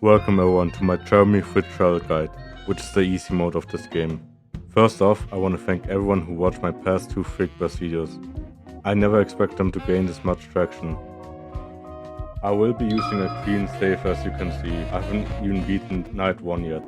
Welcome everyone to my Jeremy Fit Travel Guide, which is the easy mode of this game. First off, I want to thank everyone who watched my past two Frickbear videos. I never expect them to gain this much traction. I will be using a clean save, as you can see. I haven't even beaten night 1 yet.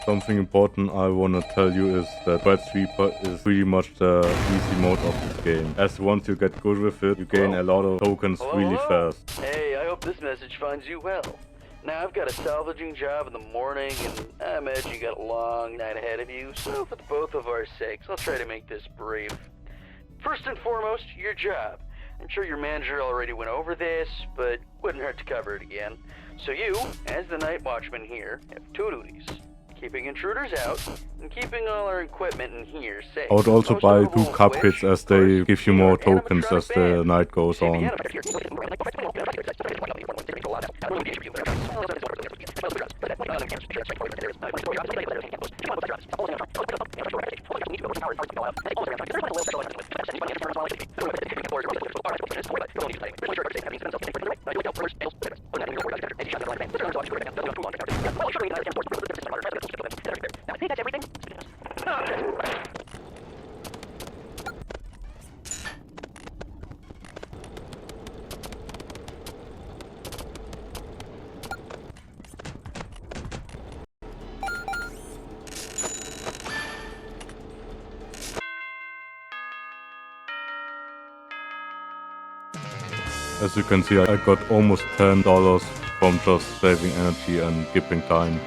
Something important I wanna tell you is that Red Sweeper is pretty much the easy mode of this game. As once you get good with it, you gain a lot of tokens really fast. Hey, I hope this message finds you well. Now I've got a salvaging job in the morning, and I imagine you got a long night ahead of you, so for both of our sakes, I'll try to make this brief. First and foremost, your job. I'm sure your manager already went over this, but wouldn't hurt to cover it again. So you, as the night watchman here, have two duties. Keeping intruders out, and keeping all our equipment in here safe. I would also Most buy notable 2 of cupkits which, as they of course, give you is more our tokens as animatronic the band. night goes on. As you can see, I got almost $10 from just saving energy and skipping time.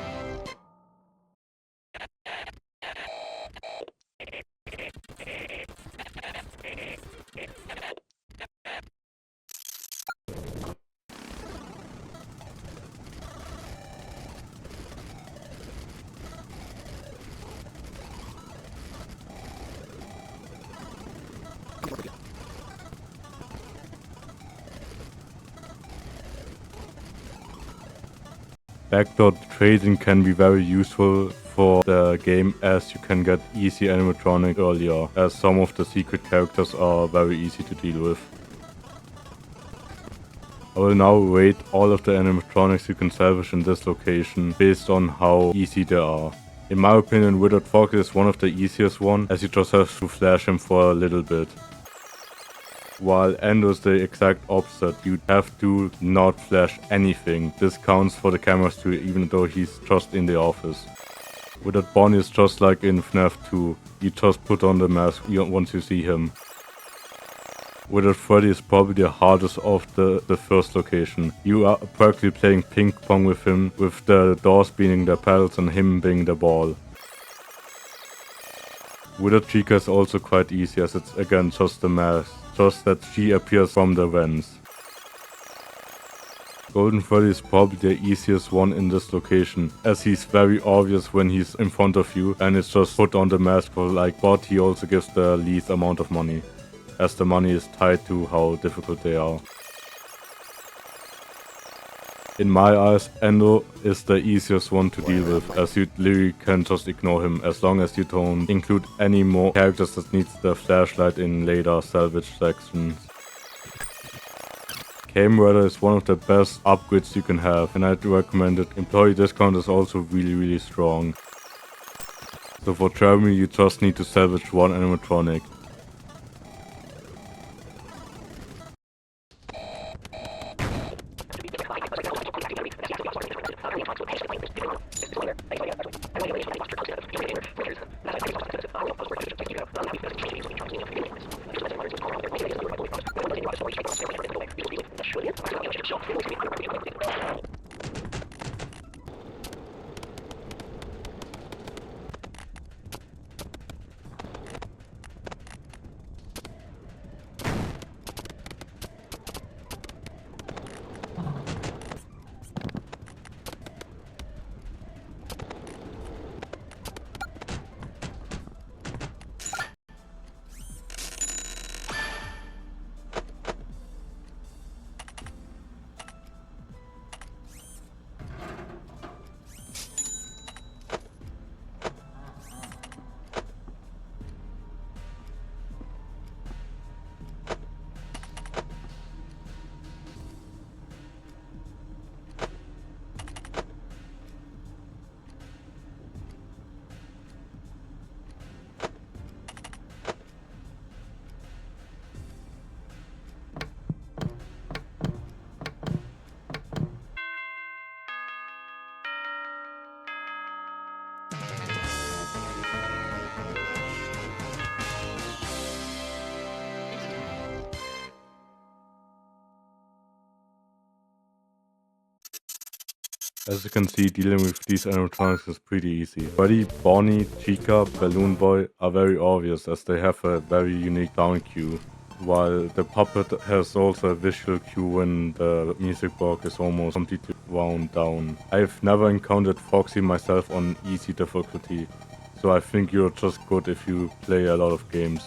Backdoor trading can be very useful for the game, as you can get easy animatronic earlier, as some of the secret characters are very easy to deal with. I will now rate all of the animatronics you can salvage in this location based on how easy they are. In my opinion, Withered Fox is one of the easiest one, as you just have to flash him for a little bit. While Endo is the exact opposite, you have to not flash anything. This counts for the cameras too, even though he's just in the office. Withered Bonnie is just like in FNAF 2, you just put on the mask once you see him. Withered Freddy is probably the hardest of the first location. You are practically playing ping pong with him, with the doors being the paddles and him being the ball. Withered Chica is also quite easy, as it's again just the mask, just that she appears from the vents. Golden Freddy is probably the easiest one in this location, as he's very obvious when he's in front of you and it's just put on the mask for like, but he also gives the least amount of money, as the money is tied to how difficult they are. In my eyes, Endo is the easiest one to deal with, as you literally can just ignore him as long as you don't include any more characters that needs the flashlight in later salvage sections. Kamen Rider is one of the best upgrades you can have, and I'd recommend it. Employee discount is also really strong. So for Jeremy, you just need to salvage 1 animatronic. As you can see, dealing with these animatronics is pretty easy. Freddy, Bonnie, Chica, Balloon Boy are very obvious as they have a very unique down cue, while the puppet has also a visual cue when the music box is almost completely wound down. I've never encountered Foxy myself on easy difficulty, so I think you're just good if you play a lot of games.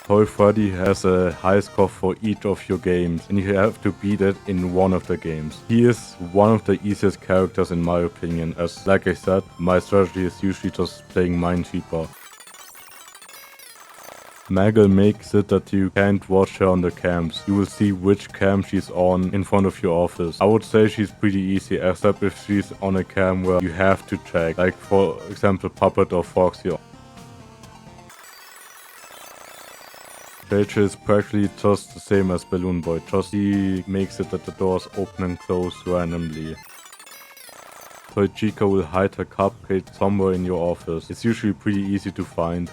Toy Freddy has a high score for each of your games, and you have to beat it in one of the games. He is one of the easiest characters in my opinion, as like I said, my strategy is usually just playing Minesweeper. Maggle makes it that you can't watch her on the cams. You will see which cam she's on in front of your office. I would say she's pretty easy, except if she's on a cam where you have to check, like for example Puppet or Foxy. JJ is practically just the same as Balloon Boy, just he makes it that the doors open and close randomly. Toy Chica will hide her cupcake somewhere in your office. It's usually pretty easy to find.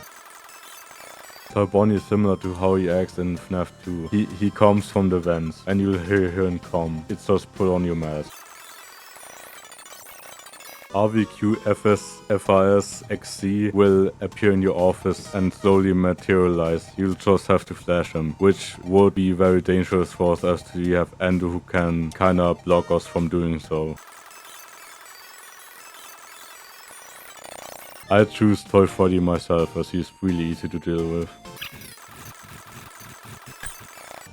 Toy Bonnie is similar to how he acts in FNAF 2. He comes from the vents, and you'll hear him come. It's just put on your mask. RVQ, FS, FRS, XC will appear in your office and slowly materialize. You'll just have to flash him, which would be very dangerous for us as we have Endo who can kinda block us from doing so. I choose Toy Freddy myself as he's really easy to deal with.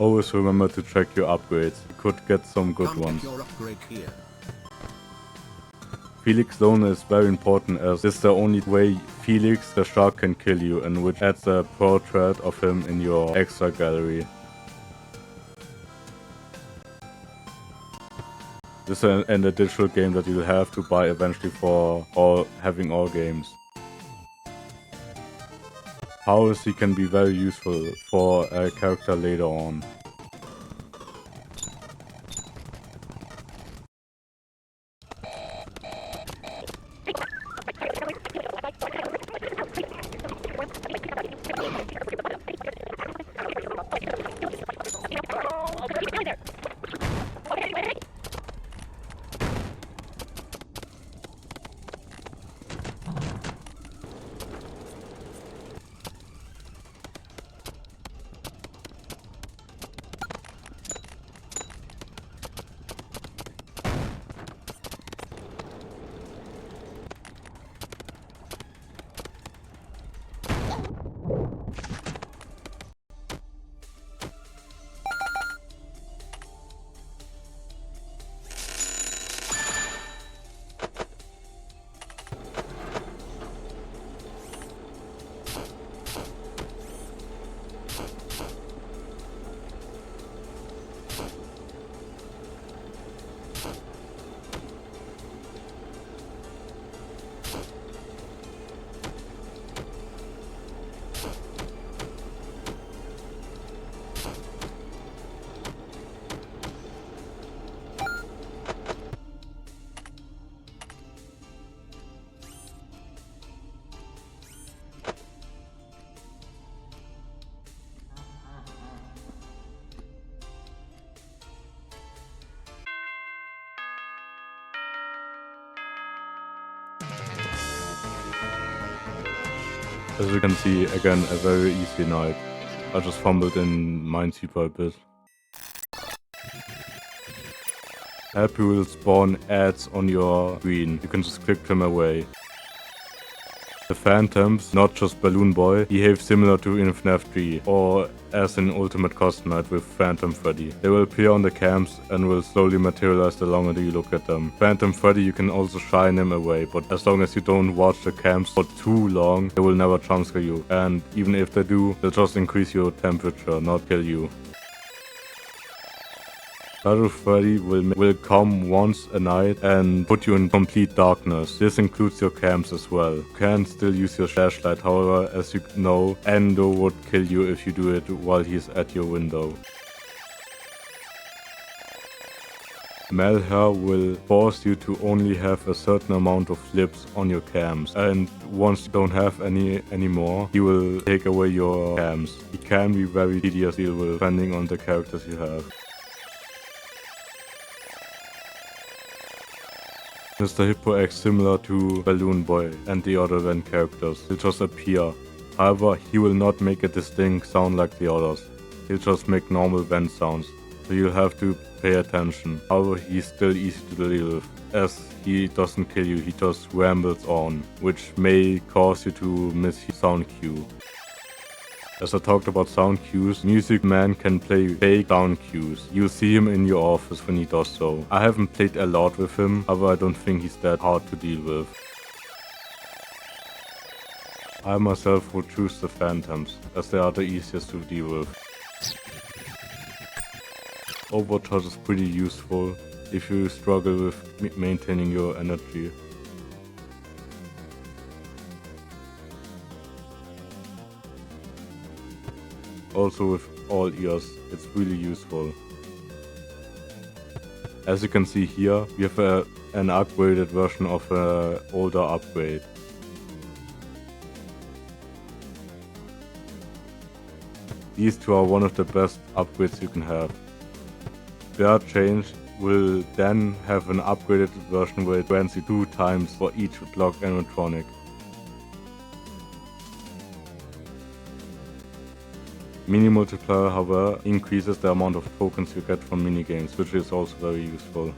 Always remember to check your upgrades, you could get some good ones. Felix Lone is very important as this is the only way Felix the shark can kill you, and which adds a portrait of him in your extra gallery. This is an additional game that you'll have to buy eventually for having all games. Powers he can be very useful for a character later on. As you can see, again, a very easy night. I just fumbled in Minesweeper a bit. Happy will spawn ads on your screen. You can just click them away. The Phantoms, not just Balloon Boy, behave similar to in FNAF 3 or as in Ultimate Custom Night with Phantom Freddy. They will appear on the cams and will slowly materialize the longer you look at them. Phantom Freddy, you can also shine him away, but as long as you don't watch the cams for too long, they will never jumpscare you. And even if they do, they'll just increase your temperature, not kill you. Shadow Freddy will come once a night and put you in complete darkness. This includes your cams as well. You can still use your flashlight, however, as you know, Endo would kill you if you do it while he's at your window. Malheur will force you to only have a certain amount of flips on your cams, and once you don't have any anymore, he will take away your cams. It can be very tedious to deal with depending on the characters you have. Mr. Hippo acts similar to Balloon Boy and the other Van characters. He'll just appear. However, he will not make a distinct sound like the others. He'll just make normal Van sounds, so you'll have to pay attention. However, he's still easy to deal with, as he doesn't kill you, he just rambles on, which may cause you to miss his sound cue. As I talked about sound cues, Music Man can play fake sound cues. You'll see him in your office when he does so. I haven't played a lot with him, however I don't think he's that hard to deal with. I myself would choose the Phantoms, as they are the easiest to deal with. Overcharge is pretty useful if you struggle with maintaining your energy. Also with all ears, it's really useful. As you can see here, we have an upgraded version of an older upgrade. These two are one of the best upgrades you can have. Their change will then have an upgraded version where it grants you 2 times for each blocked animatronic. Mini Multiplier, however, increases the amount of tokens you get from minigames, which is also very useful.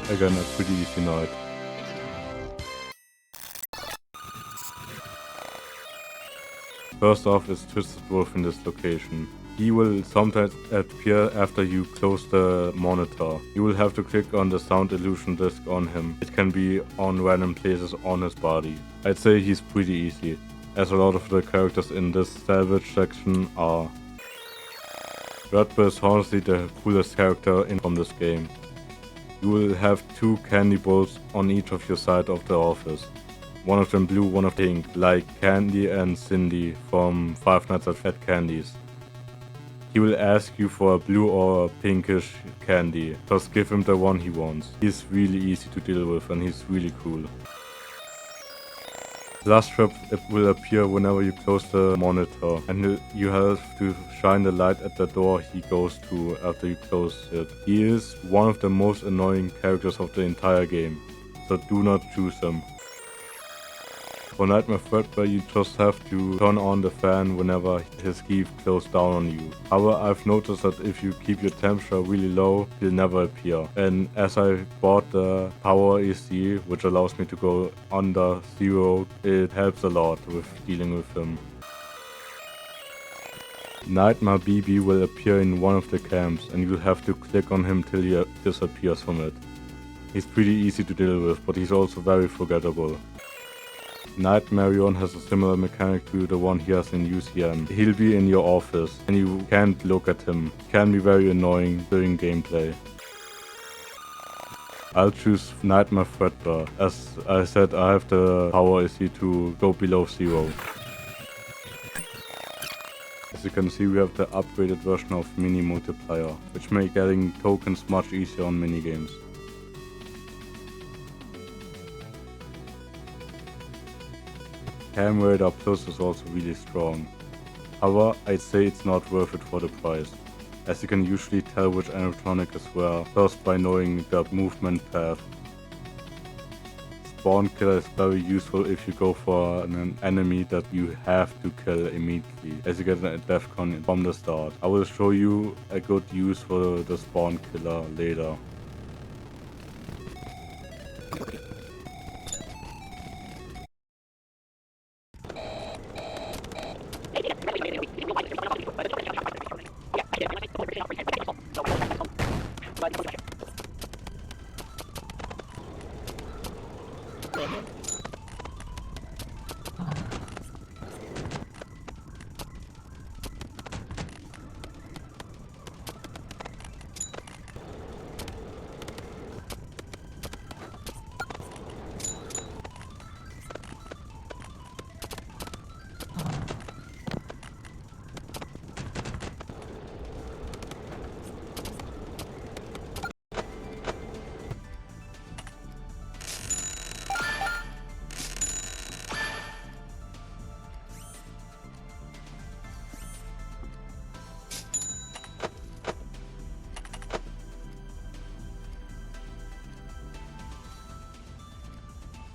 Again, a pretty easy night. First off is Twisted Wolf in this location. He will sometimes appear after you close the monitor. You will have to click on the sound illusion disc on him. It can be on random places on his body. I'd say he's pretty easy, as a lot of the characters in this Salvage section are. Frickbear is honestly the coolest character from this game. You will have 2 candy bowls on each of your side of the office. One of them blue, one of pink, like Candy and Cindy from Five Nights at Candy's. He will ask you for a blue or a pinkish candy. Just give him the one he wants. He's really easy to deal with and he's really cool. Last Trap will appear whenever you close the monitor, and you have to shine the light at the door he goes to after you close it. He is one of the most annoying characters of the entire game, so do not choose him. For Nightmare Frickbear, you just have to turn on the fan whenever his key closes down on you. However, I've noticed that if you keep your temperature really low, he'll never appear. And as I bought the Power AC, which allows me to go under 0, it helps a lot with dealing with him. Nightmare BB will appear in one of the camps, and you'll have to click on him till he disappears from it. He's pretty easy to deal with, but he's also very forgettable. Night Marion has a similar mechanic to the one he has in UCM. He'll be in your office and you can't look at him. Can be very annoying during gameplay. I'll choose Nightmare Frickbear. As I said, I have the power AC to go below 0. As you can see, we have the upgraded version of Mini Multiplier, which makes getting tokens much easier on minigames. Cam Radar Plus is also really strong. However, I'd say it's not worth it for the price, as you can usually tell which animatronic is where first by knowing the movement path. Spawn Killer is very useful if you go for an enemy that you have to kill immediately, as you get a defcon from the start. I will show you a good use for the Spawn Killer later.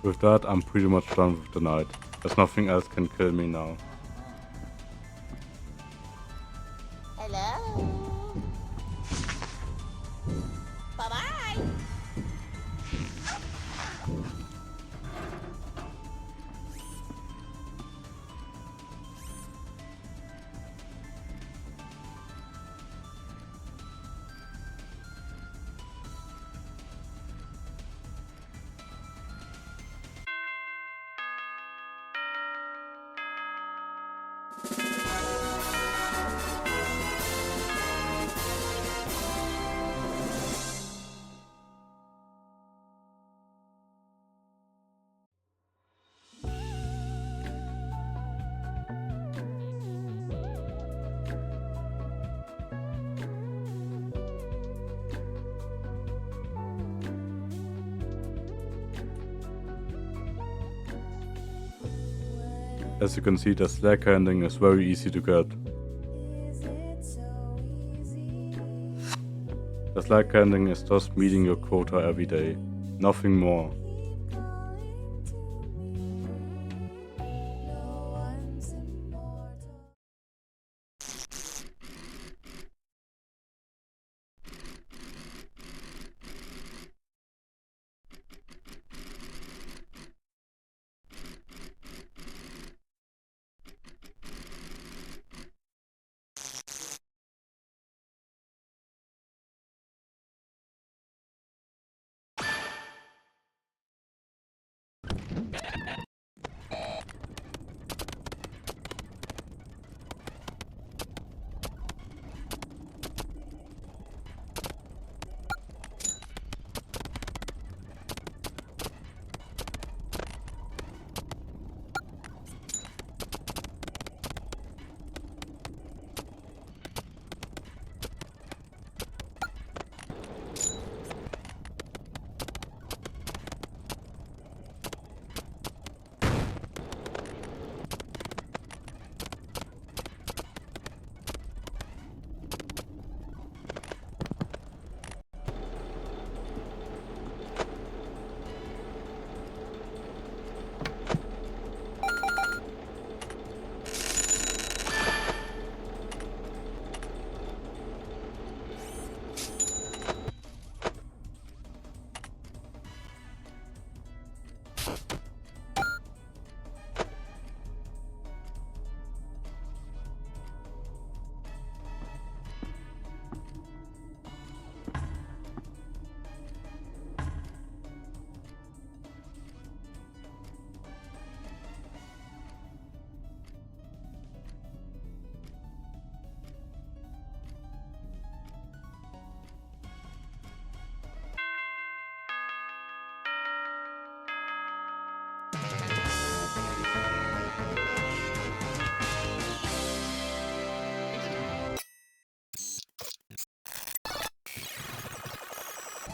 With that, I'm pretty much done with the night, as nothing else can kill me now. Hello. Bye-bye. As you can see, the slack handling is very easy to get. The slack handling is just meeting your quota every day, nothing more.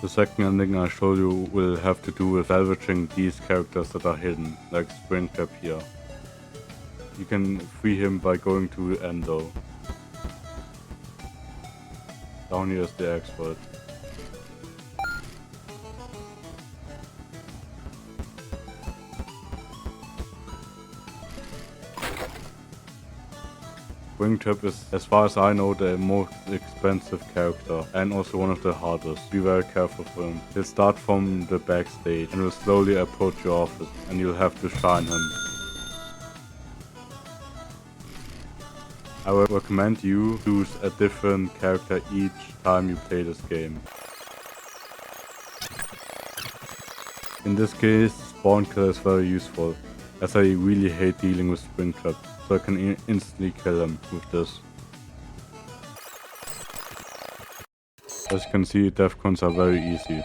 The second ending I showed you will have to do with salvaging these characters that are hidden, like Springtrap here. You can free him by going to Endo. Down here is the expert. Springtrap is, as far as I know, the most expensive character and also one of the hardest. Be very careful for him. He'll start from the backstage and will slowly approach your office and you'll have to shine him. I would recommend you choose a different character each time you play this game. In this case, Spawn Killer is very useful, as I really hate dealing with Springtrap, so I can instantly kill him with this. As you can see, death counts are very easy.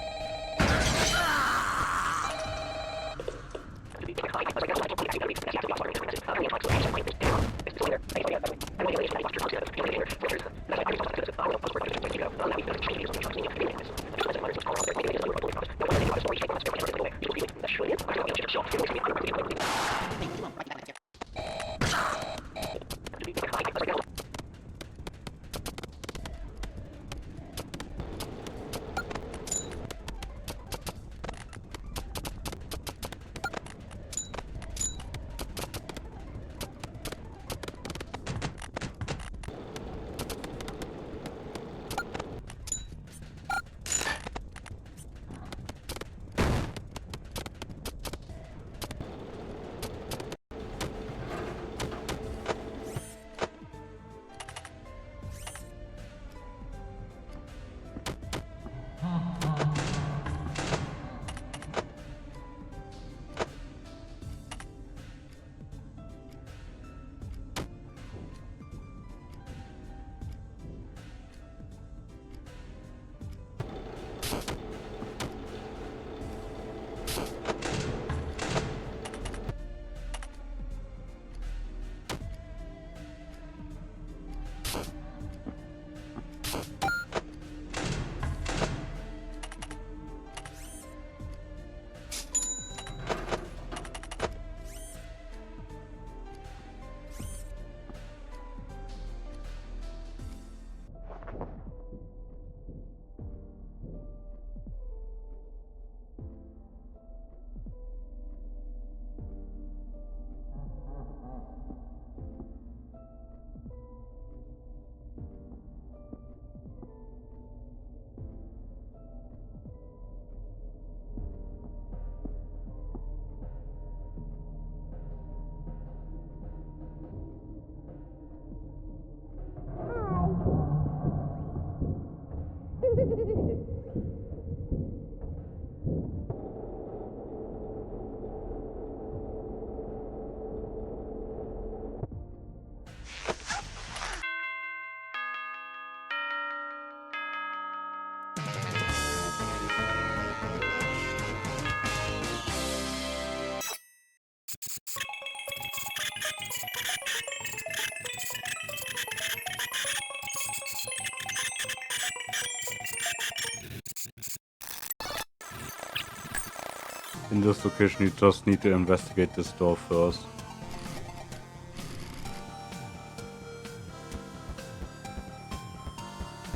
In this location you just need to investigate this door first.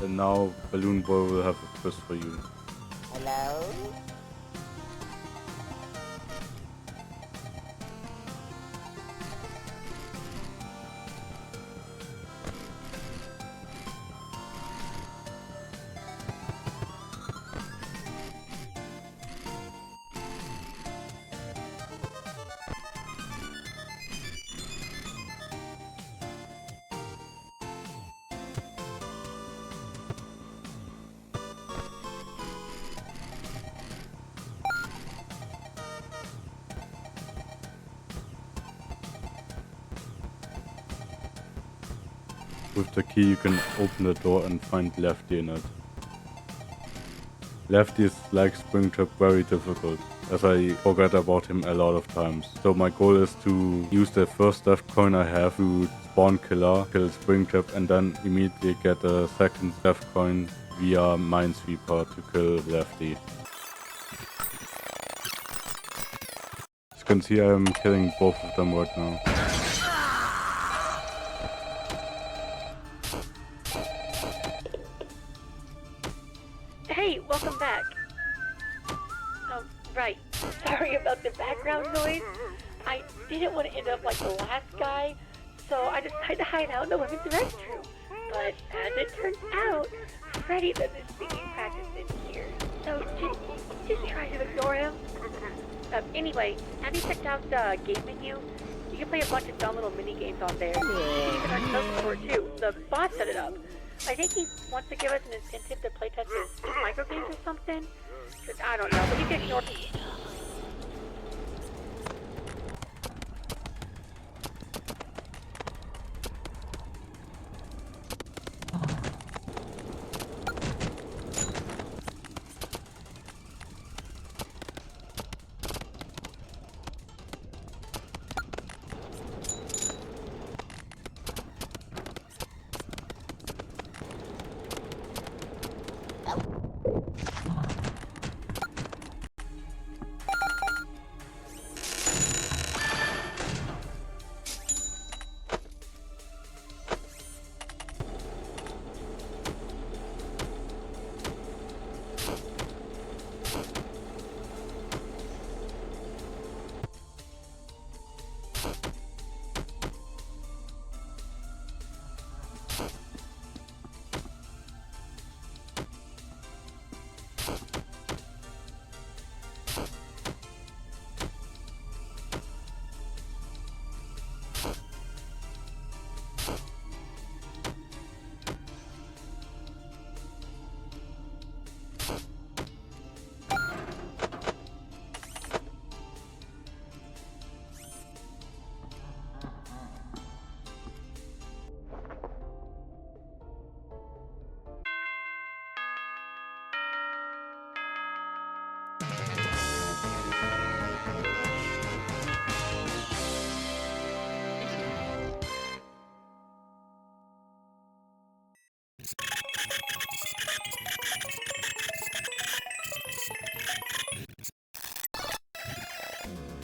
And now Balloon Boy will have a quiz for you. Hello? With the key you can open the door and find Lefty in it. Lefty is like Springtrap very difficult, as I forgot about him a lot of times. So my goal is to use the first death coin I have to spawn Killer, kill Springtrap, and then immediately get a second death coin via Minesweeper to kill Lefty. As you can see, I'm killing both of them right now. Hey, welcome back. Oh, right. Sorry about the background noise. I didn't want to end up like the last guy, so I decided to hide out in the women's restroom. But as it turns out, Freddy does his singing practice in here, so just try to ignore him. Anyway, have you checked out the game menu? You can play a bunch of fun little mini games on there. Even our sub store too. The boss set it up. I think he wants to give us an incentive to playtest his micro games or something. I don't know, but you can ignore.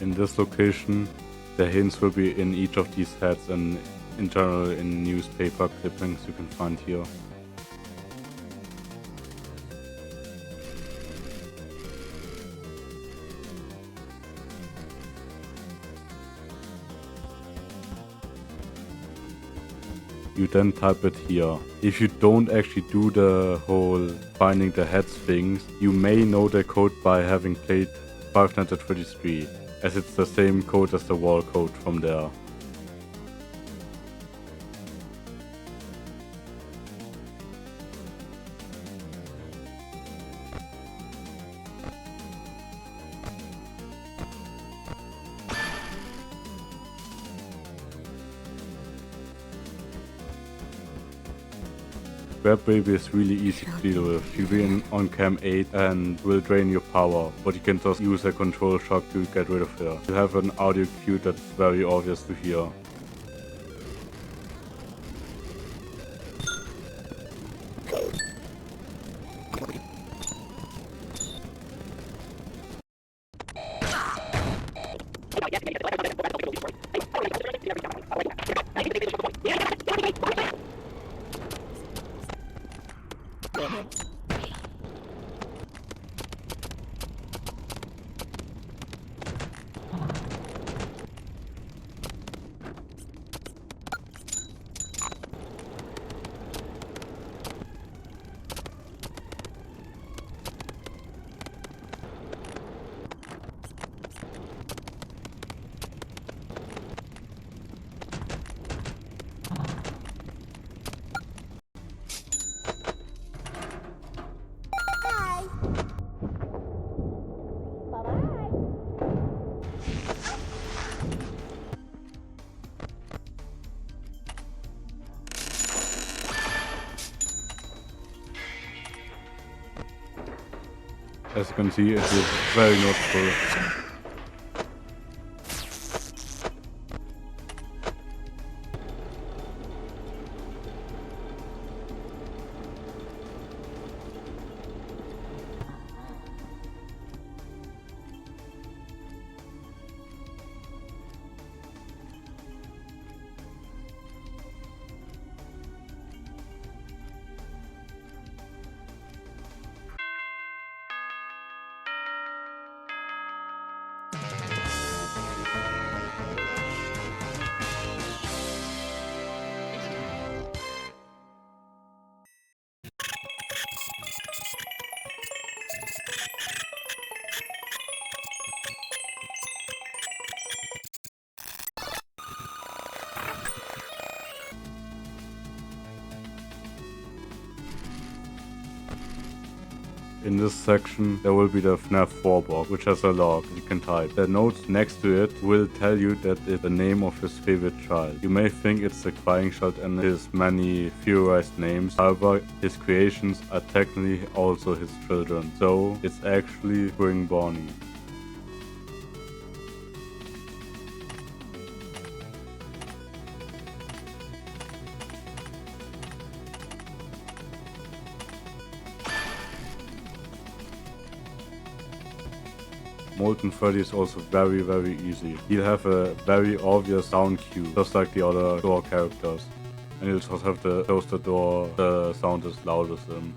In this location, the hints will be in each of these heads and in general in newspaper clippings you can find here. You then type it here. If you don't actually do the whole finding the heads things, you may know the code by having played Five Nights at Freddy's 3, as it's the same code as the wall code from there. Grab Baby is really easy to deal with. She'll be on cam 8 and will drain your power, but you can just use a control shock to get rid of her. You have an audio cue that's very obvious to hear. As you can see, it is very noticeable. In this section, there will be the FNAF 4 box, which has a log you can type. The notes next to it will tell you that it's the name of his favorite child. You may think it's the crying child and his many theorized names. However, his creations are technically also his children. So it's actually Spring Bonnie. Molten Freddy is also very easy. He'll have a very obvious sound cue, just like the other door characters. And you'll just have to close the door, the sound is loudest in.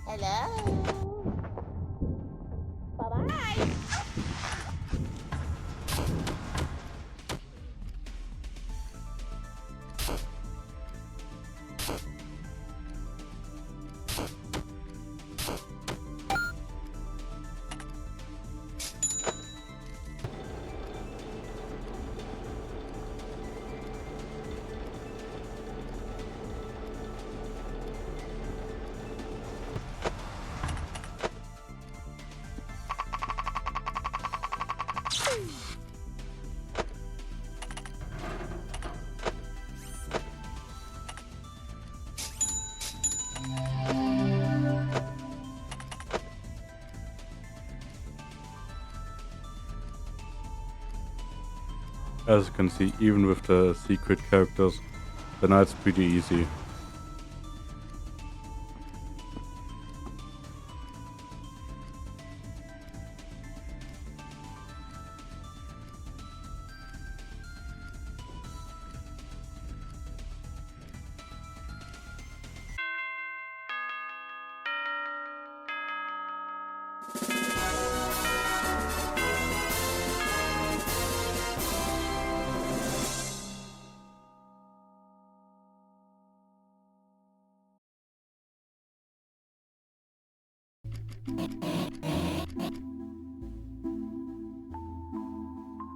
Hello. Bye-bye. As you can see, even with the secret characters, the night's pretty easy.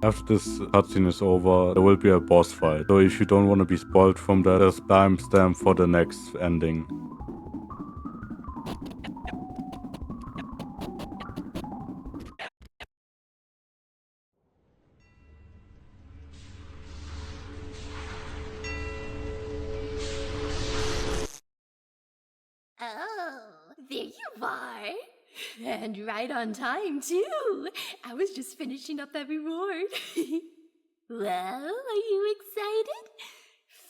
After this cutscene is over, there will be a boss fight. So if you don't want to be spoiled from that, there's timestamp for the next ending. Oh, there you are. And right on time, too. I was just finishing up that reward. Well, are you excited?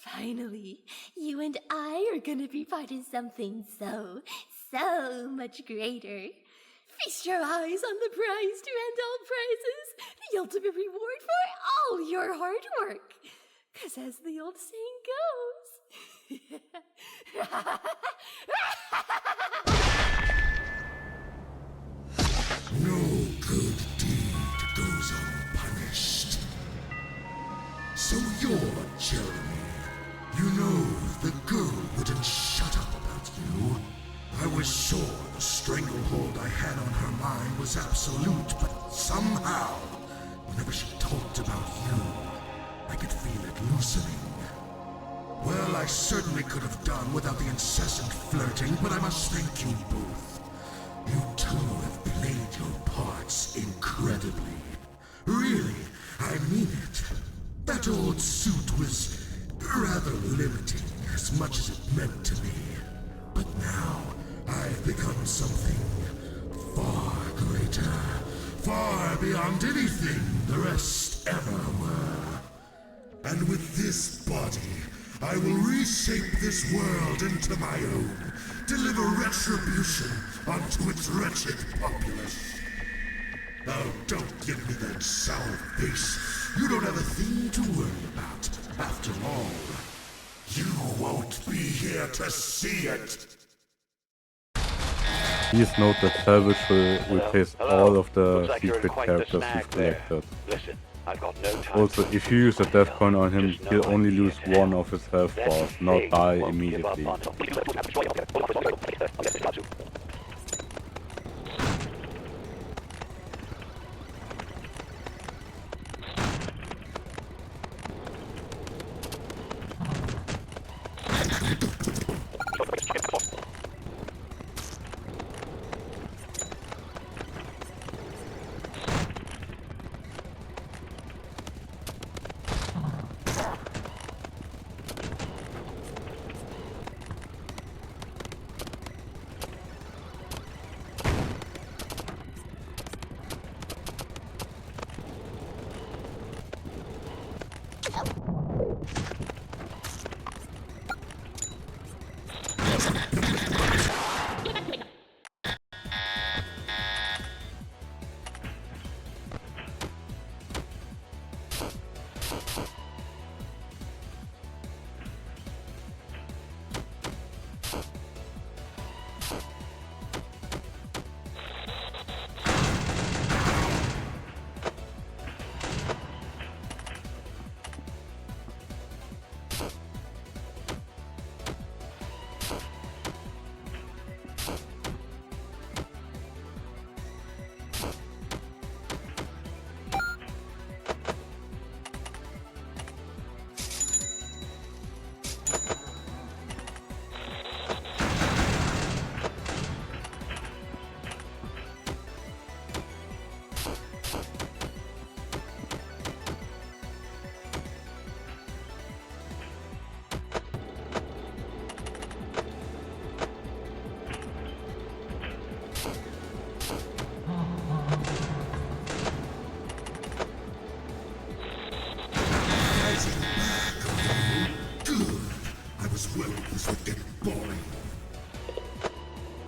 Finally, you and I are gonna be part of something so much greater. Feast your eyes on the prize to end all prizes, the ultimate reward for all your hard work. 'Cause as the old saying goes... No good deed goes unpunished. So you're Jeremy. You know the girl wouldn't shut up about you. I was sure the stranglehold I had on her mind was absolute, but somehow, whenever she talked about you, I could feel it loosening. Well, I certainly could have done without the incessant flirting, but I must thank you both. You two have played your parts incredibly. Really, I mean it. That old suit was rather limiting, as much as it meant to me. But now, I've become something far greater, far beyond anything the rest ever were. And with this body, I will reshape this world into my own. Deliver retribution unto its wretched populace. Oh, don't give me that sour face. You don't have a thing to worry about. After all, you won't be here to see it. Please note that Salvage will replace all of the Looks like you're in secret quite the characters snag you've there. collected. Listen, I've got no time. Also, if you use a death coin on him, he'll only lose one of his health bars, not die immediately.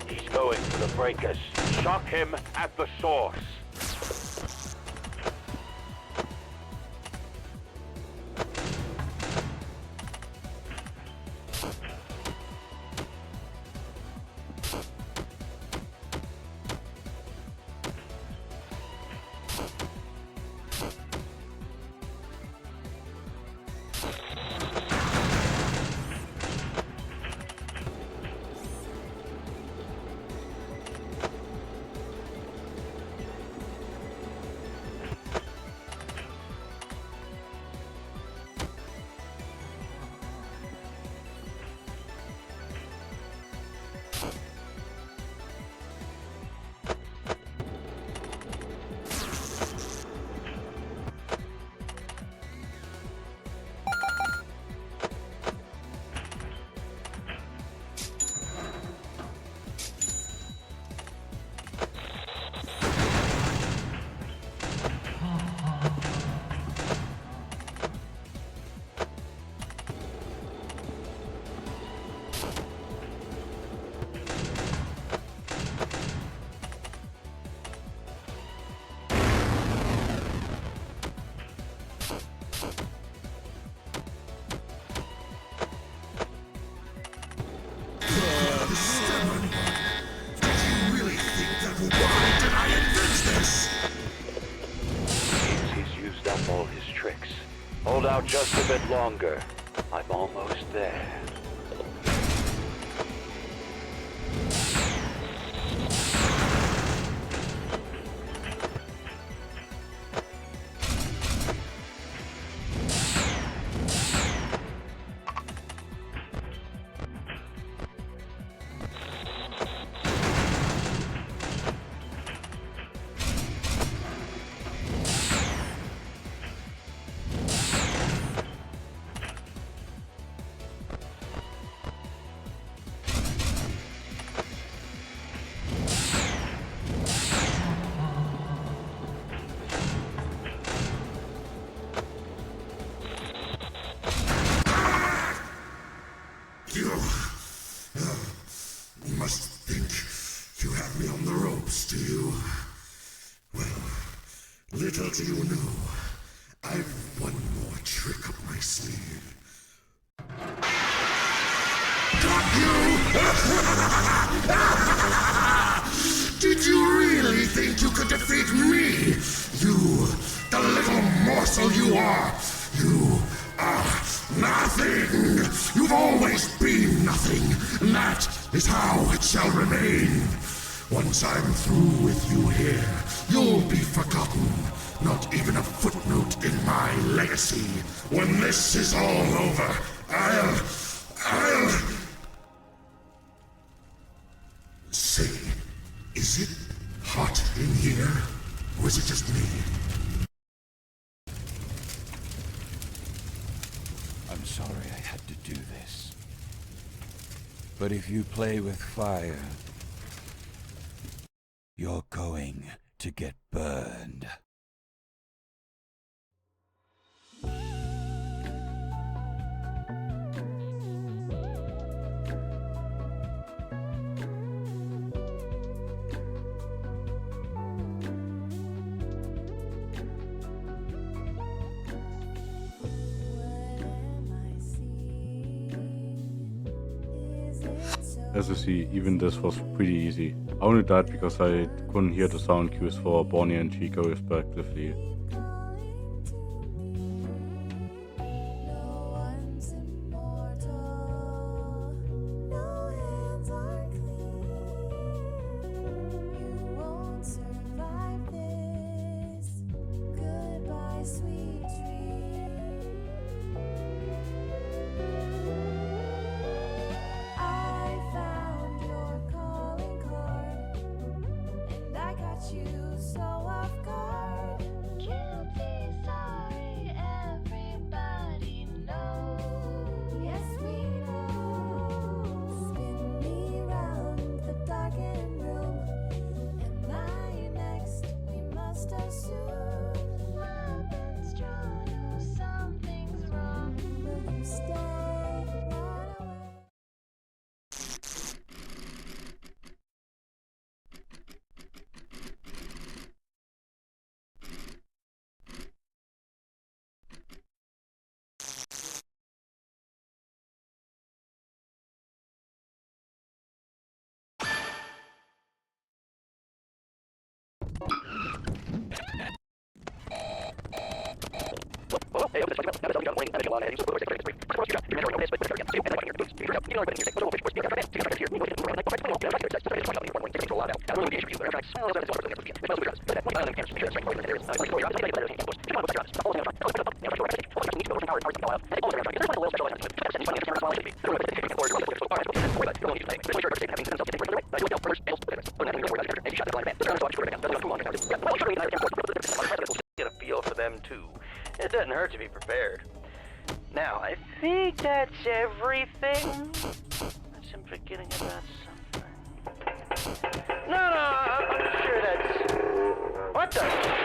He's going for the breakers. Shock him at the source. He's used up all his tricks. Hold out just a bit longer. I'm almost there. must think you have me on the ropes, do you? Well, little do you know, I've one more trick up my sleeve. Got you! Did you really think you could defeat me? You, the little morsel you are! You are nothing! You've always been nothing, and that is how it shall remain. Once I'm through with you here, you'll be forgotten. Not even a footnote in my legacy. When this is all over, I'll... Say, is it hot in here? Or is it just me? I'm sorry I had to do this. But if you play with fire, you're going to get burned. As you see, even this was pretty easy. I only died because I couldn't hear the sound cues for Bonnie and Chico respectively. Get a feel for them too. It doesn't hurt to be prepared. Now, I think that's everything. Unless I'm forgetting about something. No, I'm sure that's... What the...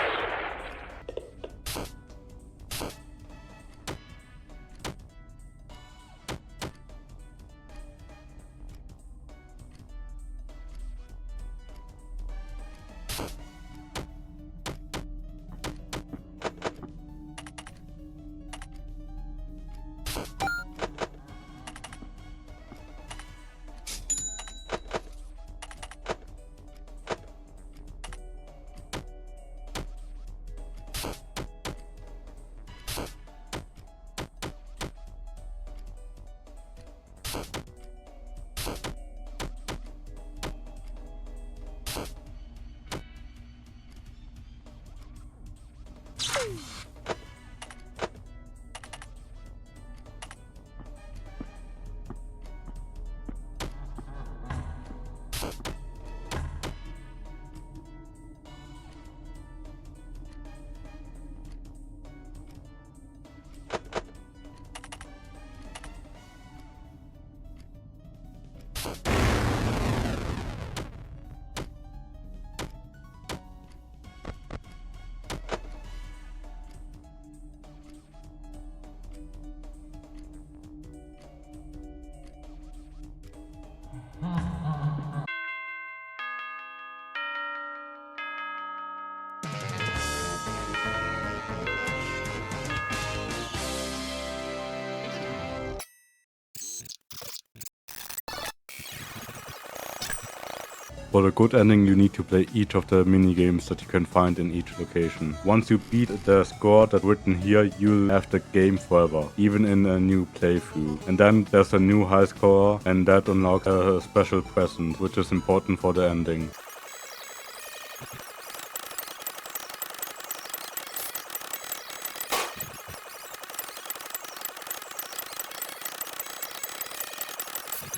For the good ending, you need to play each of the minigames that you can find in each location. Once you beat the score that's written here, you'll have the game forever, even in a new playthrough. And then there's a new high score, and that unlocks a special present, which is important for the ending.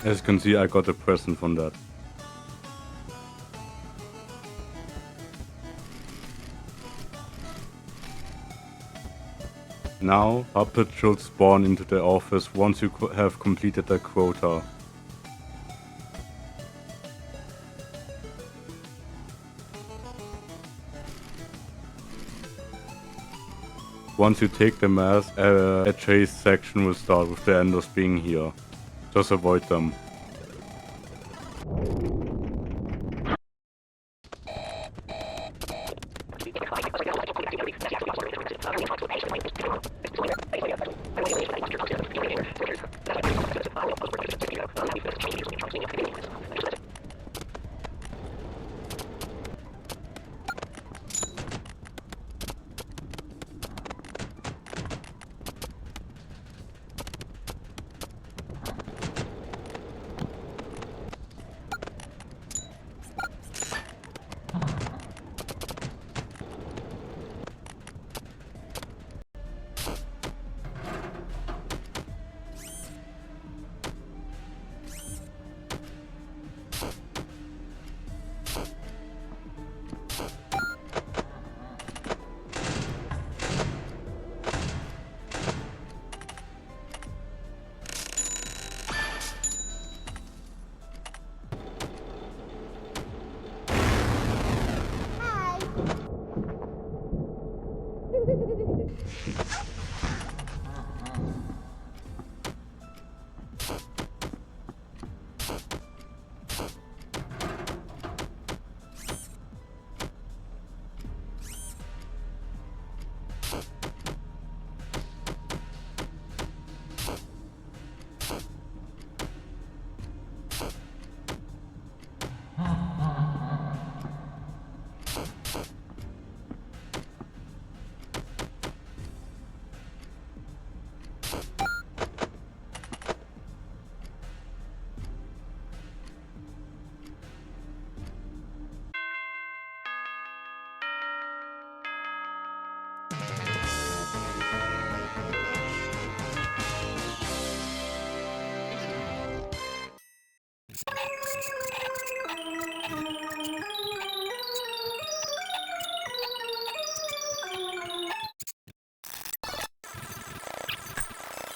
As you can see, I got a present from that. Now, Puppet should spawn into the office once you have completed the quota. Once you take the mask, a chase section will start with the endos being here. Just avoid them.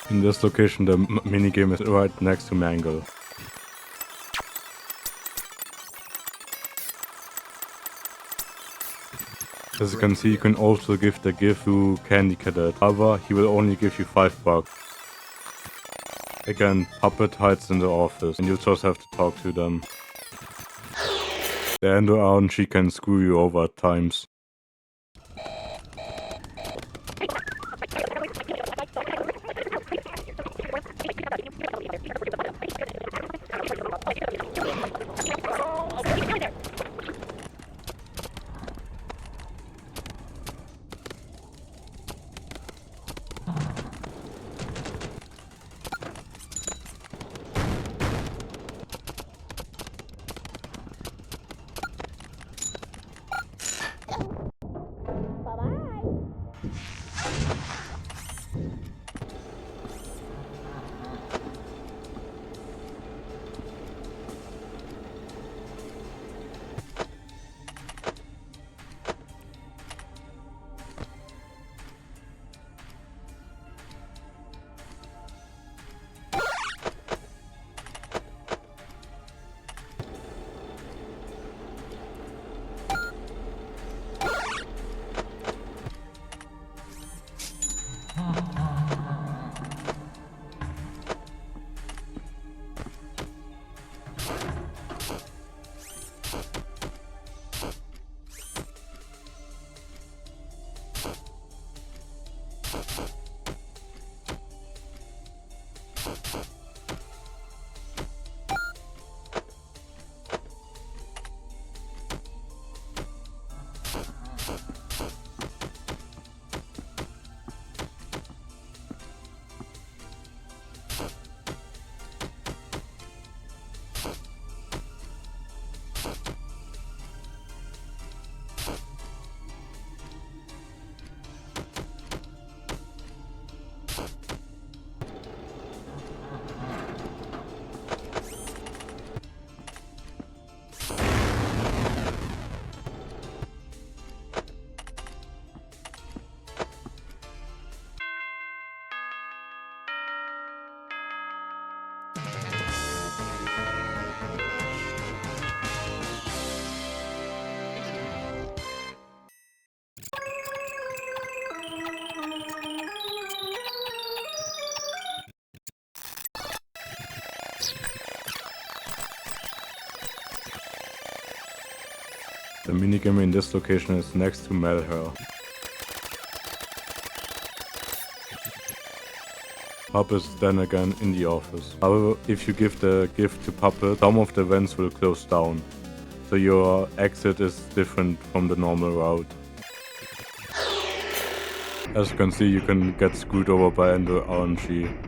In this location, the minigame is right next to Mangle. As you can see, you can also give the gift to Candy Cadet. However, he will only give you $5. Again, Puppet hides in the office, and you just have to talk to them. The Endo Aron, she can screw you over at times. The minigame in this location is next to Malheur. Puppet is then again in the office. However, if you give the gift to Puppet, some of the vents will close down, so your exit is different from the normal route. As you can see, you can get screwed over by the RNG.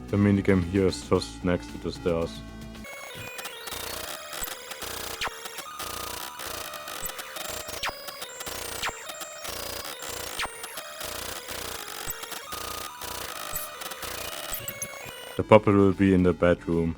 The minigame here is just next to the stairs. The puppet will be in the bedroom.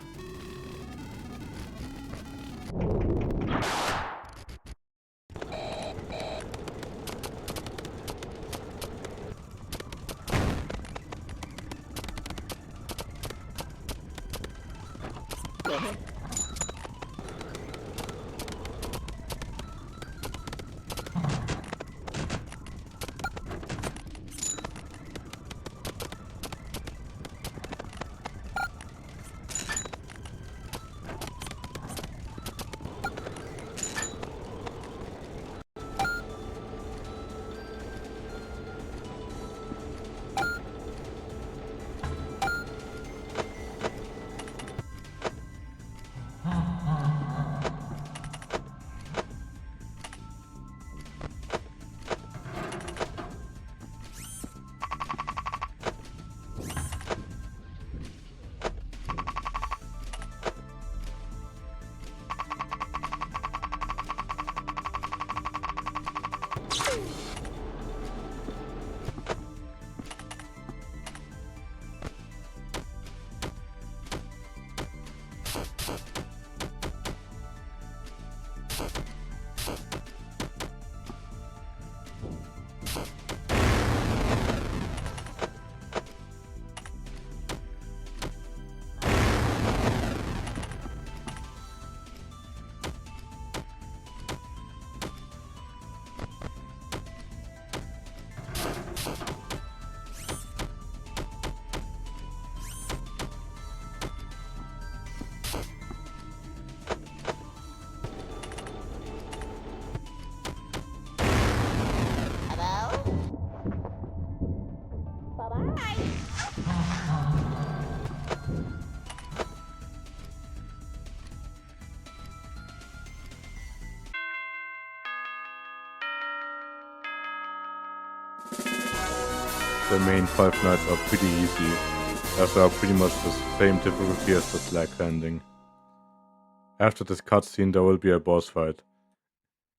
the main 5 nights are pretty easy, as they are pretty much the same difficulty as the flag landing. After this cutscene there will be a boss fight.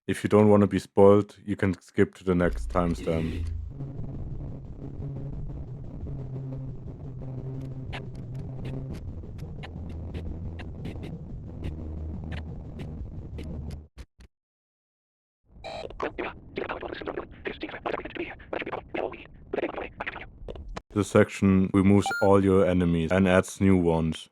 If you don't want to be spoiled, you can skip to the next timestamp. This section removes all your enemies and adds new ones.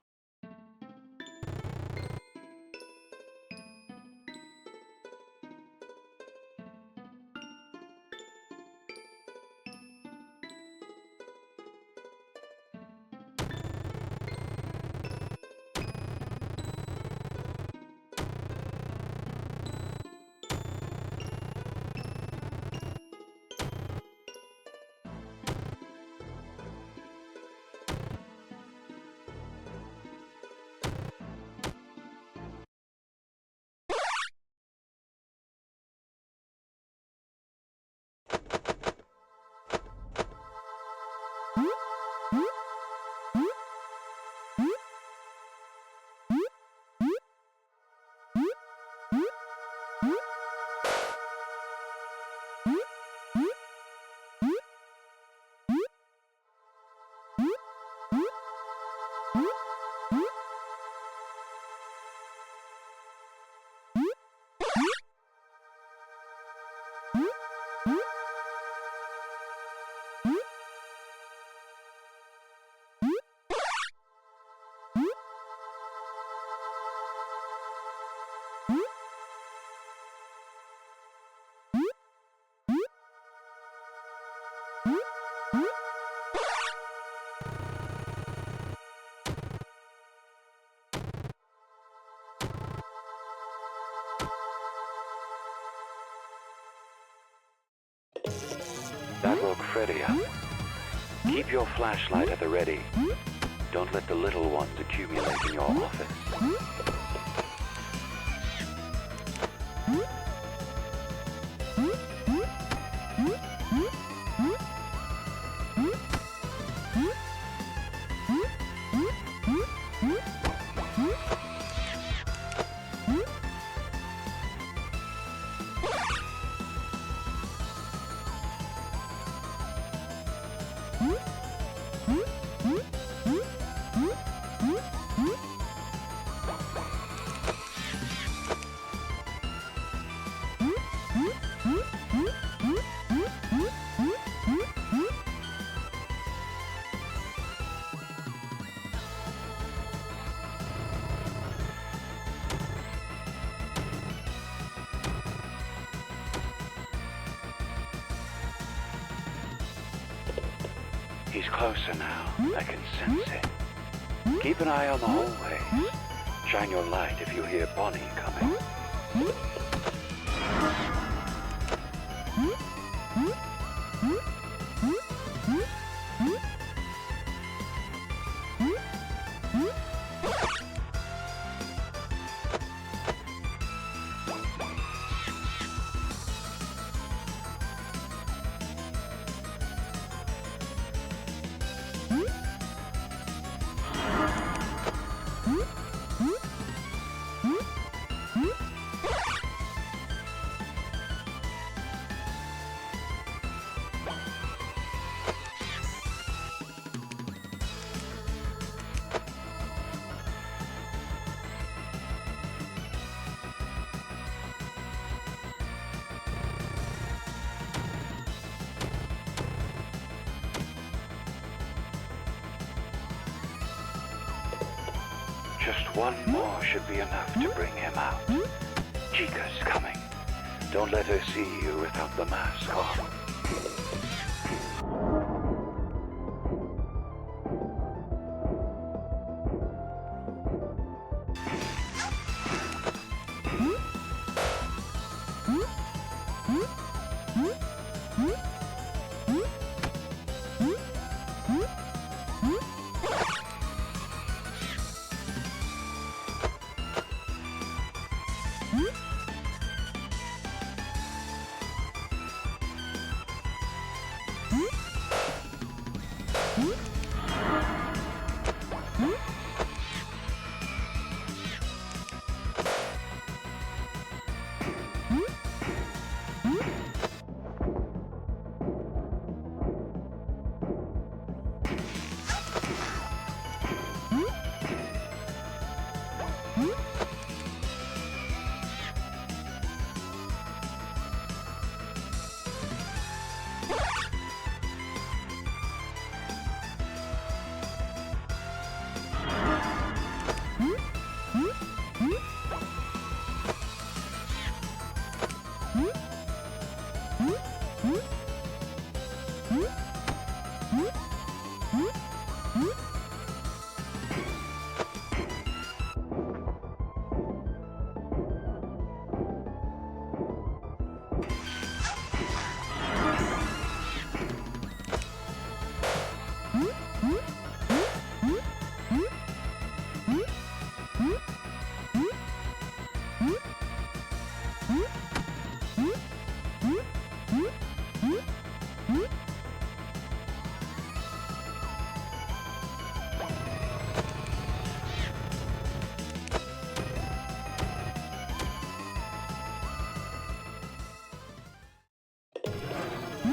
That woke Freddy up. Keep your flashlight at the ready. Don't let the little ones accumulate in your office. He's closer now. I can sense it. Keep an eye on the hallways. Shine your light if you hear Bonnie coming. Just one more should be enough to bring him out. Chica's coming. Don't let her see you without the mask on.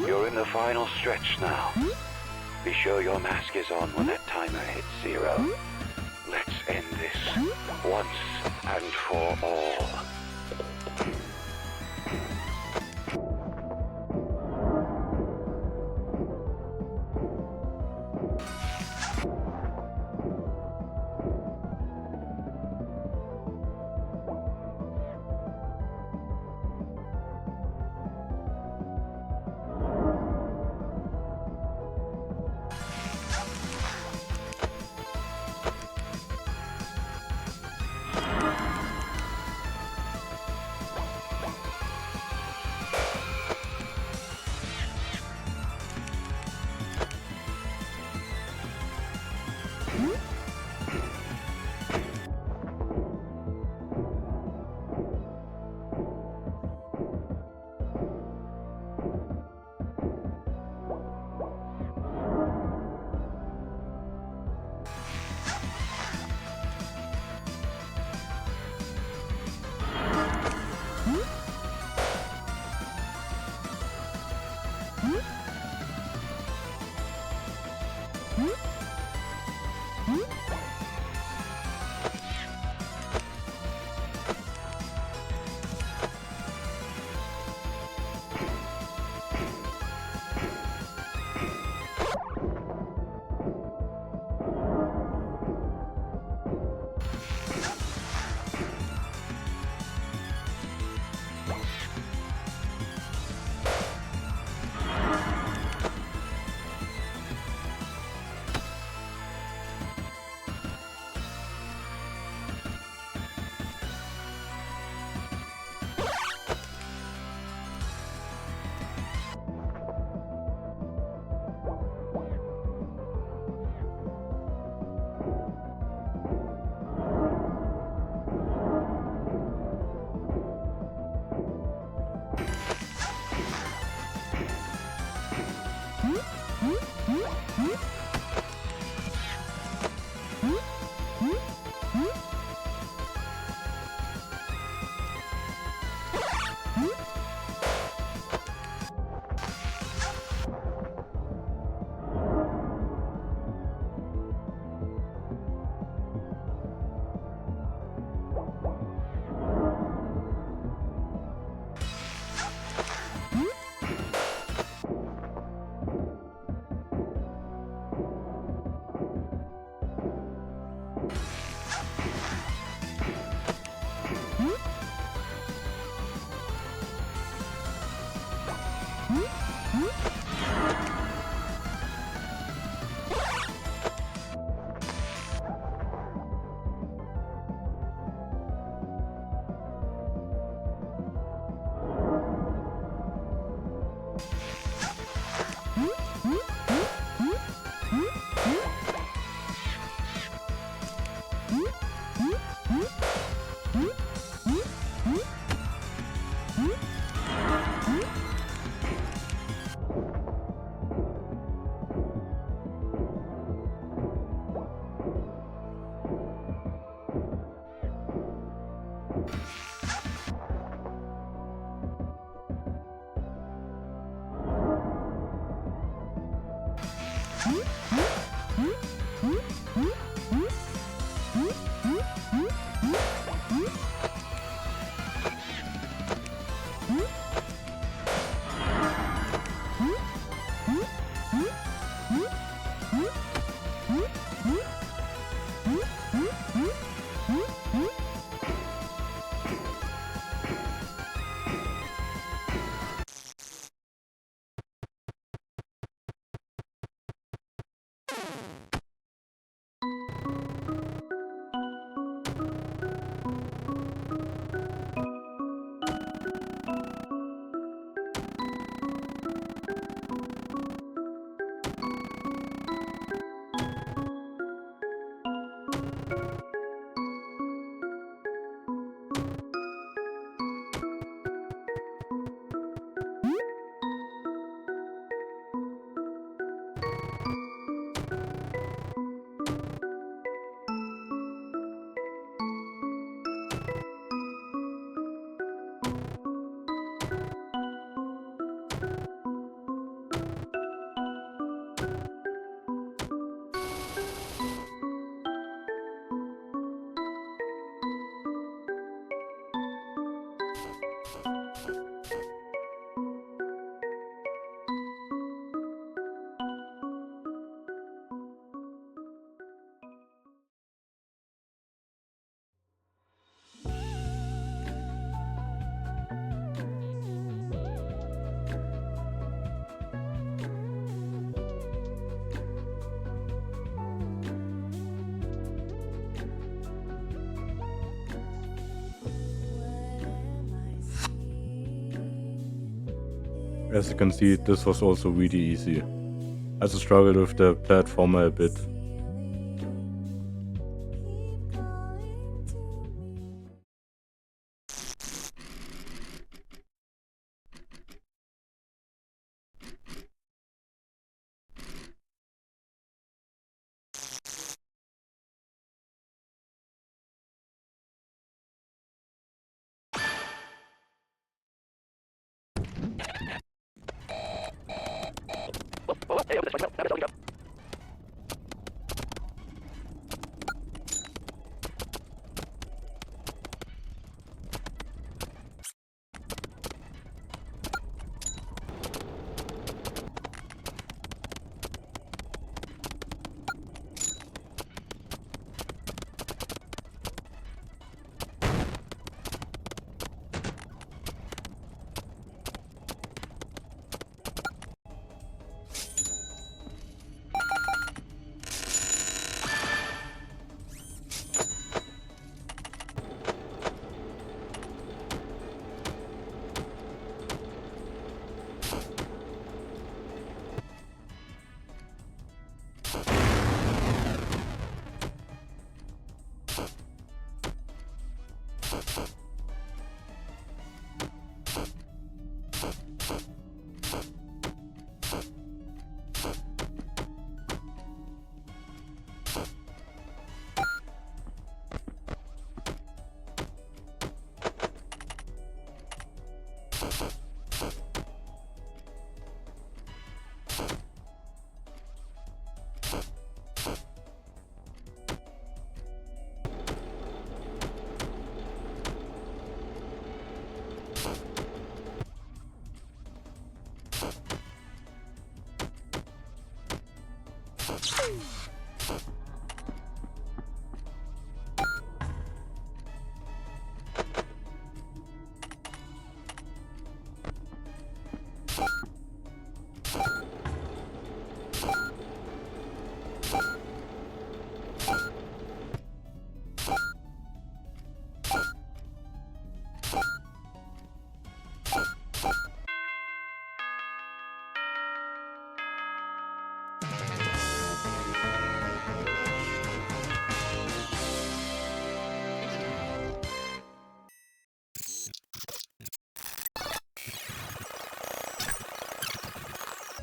You're in the final stretch now. Be sure your mask is on when that timer hits 0. Let's end this once and for all. As you can see, this was also really easy. I just struggled with the platformer a bit.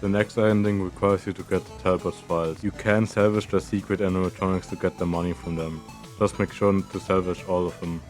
The next ending requires you to get the Talbert's files. You can salvage the secret animatronics to get the money from them. Just make sure to salvage all of them.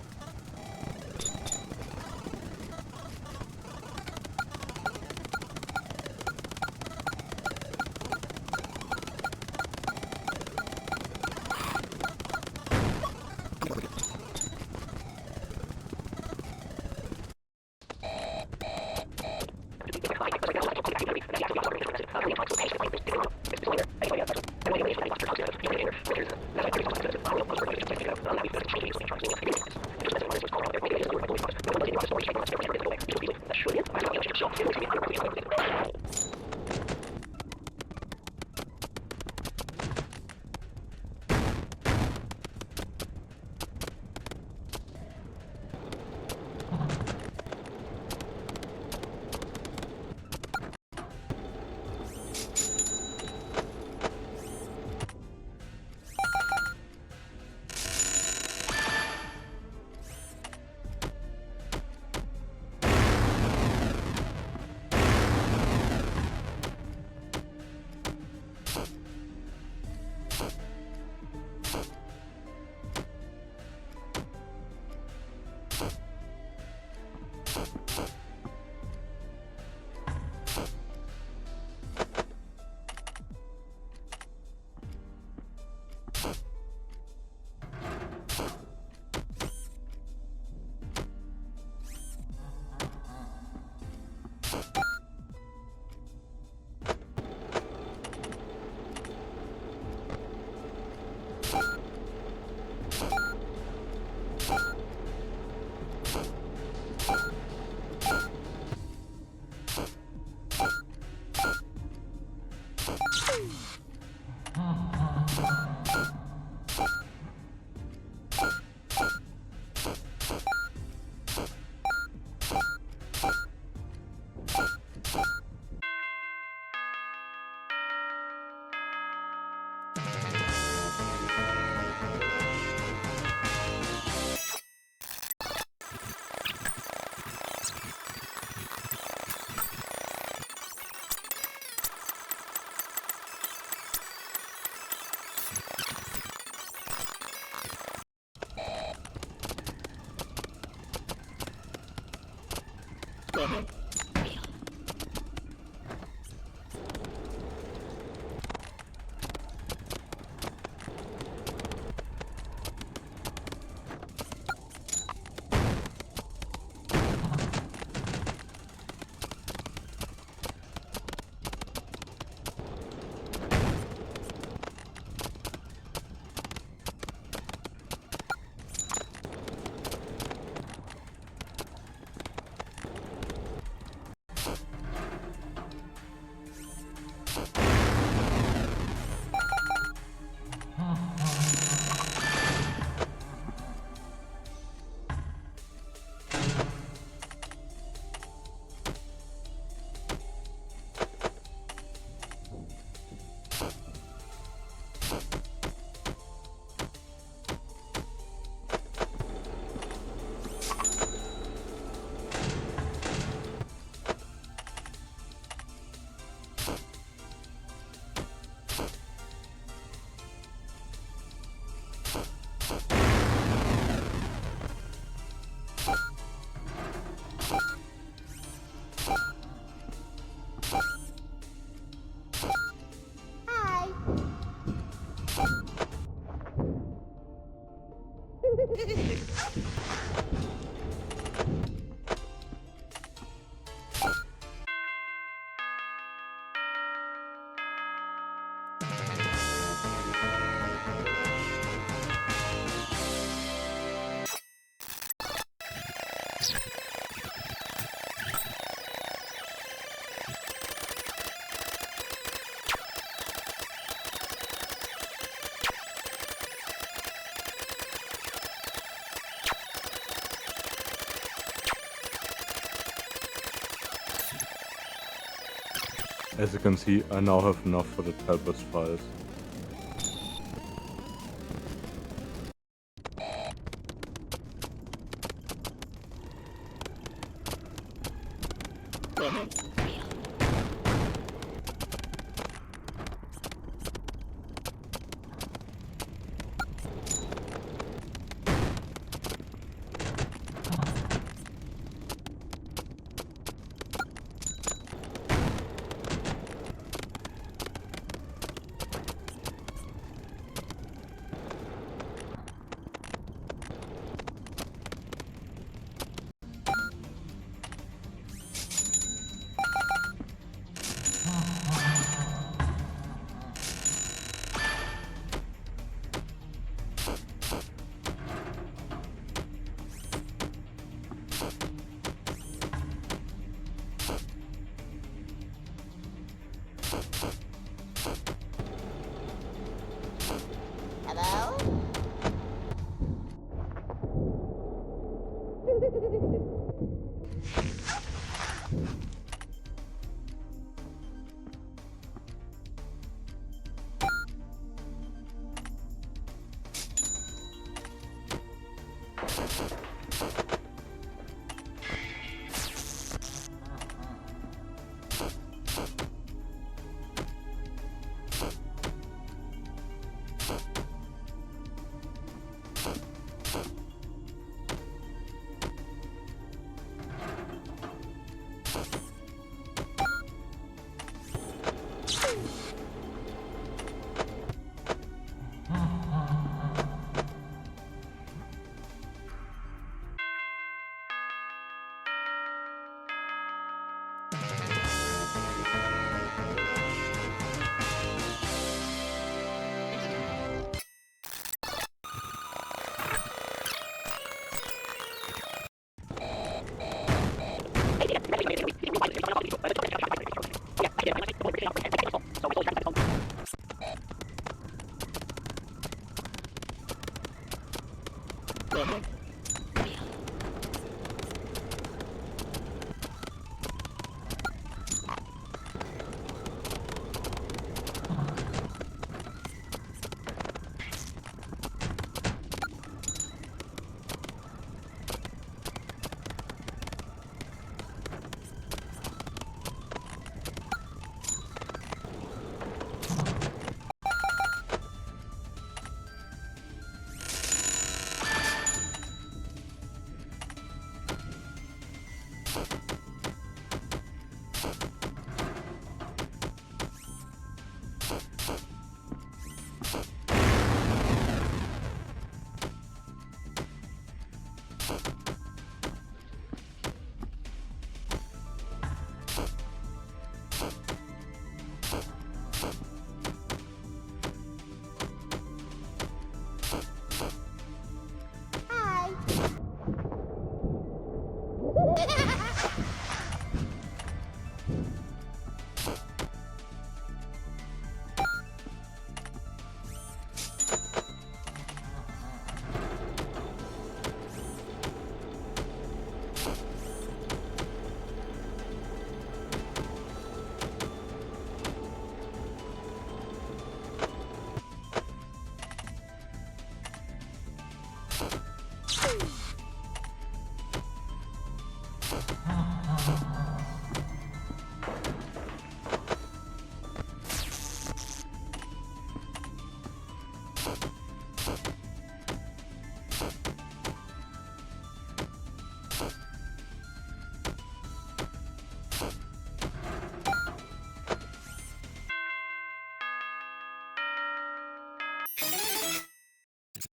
As you can see, I now have enough for the Talbert's files.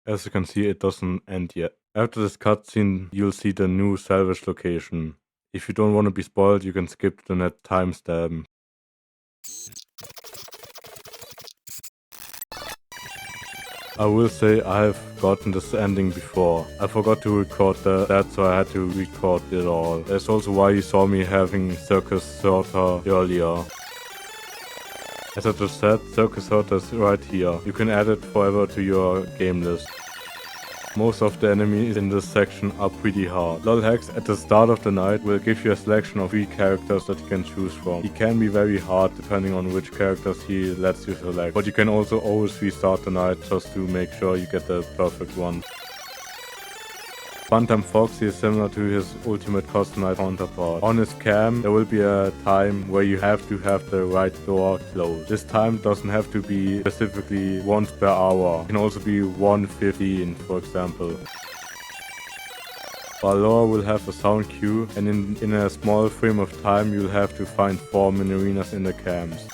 As you can see, it doesn't end yet. After this cutscene, you'll see the new Salvage location. If you don't want to be spoiled, you can skip the net timestamp. I will say I have gotten this ending before. I forgot to record that, so I had to record it all. That's also why you saw me having Circus Sorter earlier. As I just said, Circus Sorter is right here. You can add it forever to your game list. Most of the enemies in this section are pretty hard. Lolhex at the start of the night will give you a selection of 3 characters that you can choose from. He can be very hard depending on which characters he lets you select, but you can also always restart the night just to make sure you get the perfect one. Funtime Foxy is similar to his ultimate custom night counterpart. On his cam, there will be a time where you have to have the right door closed. This time doesn't have to be specifically once per hour. It can also be 1:15, for example. Valor will have a sound cue, and in a small frame of time you'll have to find 4 minarinas in the cams.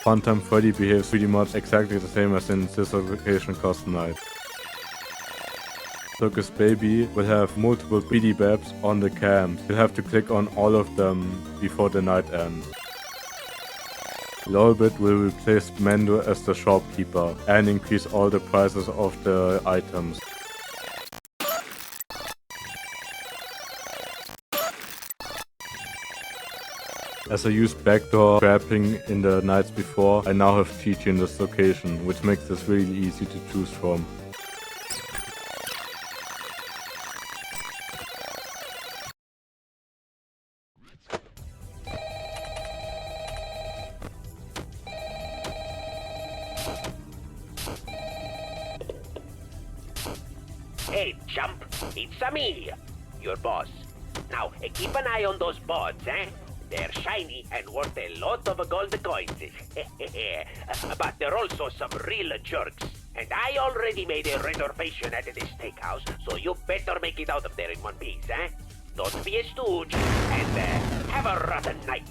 Funtime Freddy behaves pretty much exactly the same as in Sister Vacation Custom Night. Circus Baby will have multiple BD Babs on the cams. You'll have to click on all of them before the night ends. Talbert will replace Mendo as the shopkeeper and increase all the prices of the items. As I used backdoor trapping in the nights before, I now have Chi-Chi in this location, which makes this really easy to choose from. Hey, chump, it's me, your boss. Now, keep an eye on those boards, eh? They're shiny and worth a lot of gold coins. But they're also some real jerks. And I already made a reservation at this steakhouse, so you better make it out of there in one piece, eh? Don't be a stooge, and have a rotten night.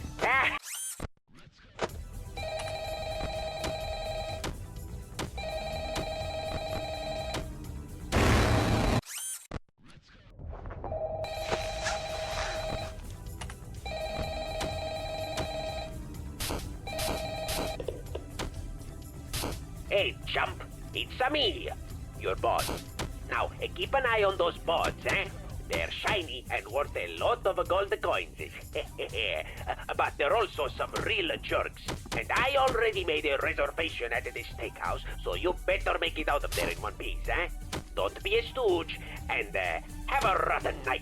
Hey, chump, it's me, your boss. Now, keep an eye on those boards, eh? They're shiny and worth a lot of gold coins. But they're also some real jerks. And I already made a reservation at this steakhouse, so you better make it out of there in one piece, eh? Don't be a stooge, and have a rotten night.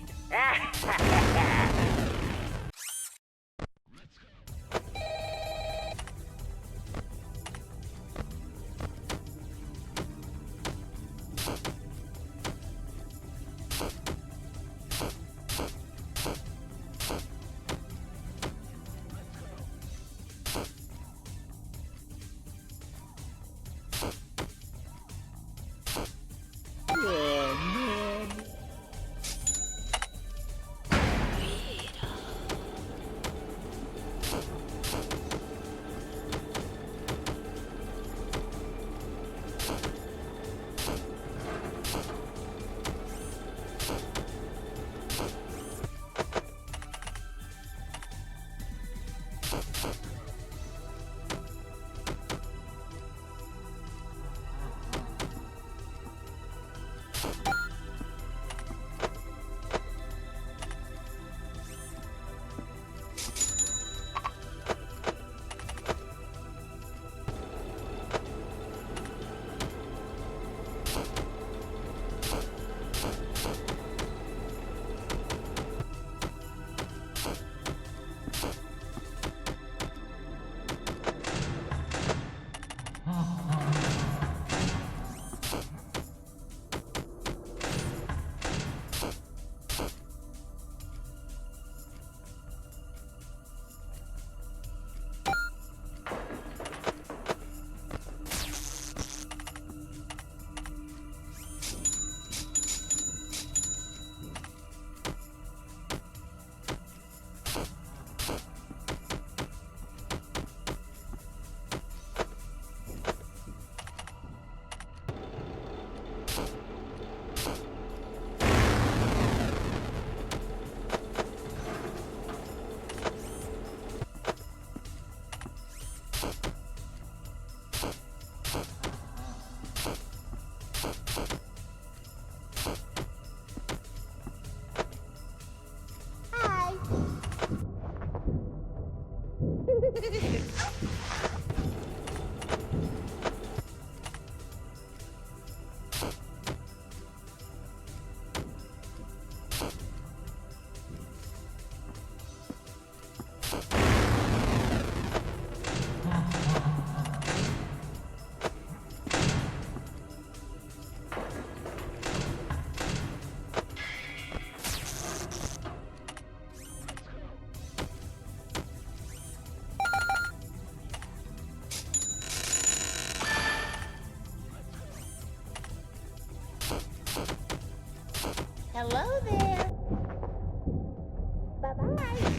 Hello there. Bye-bye.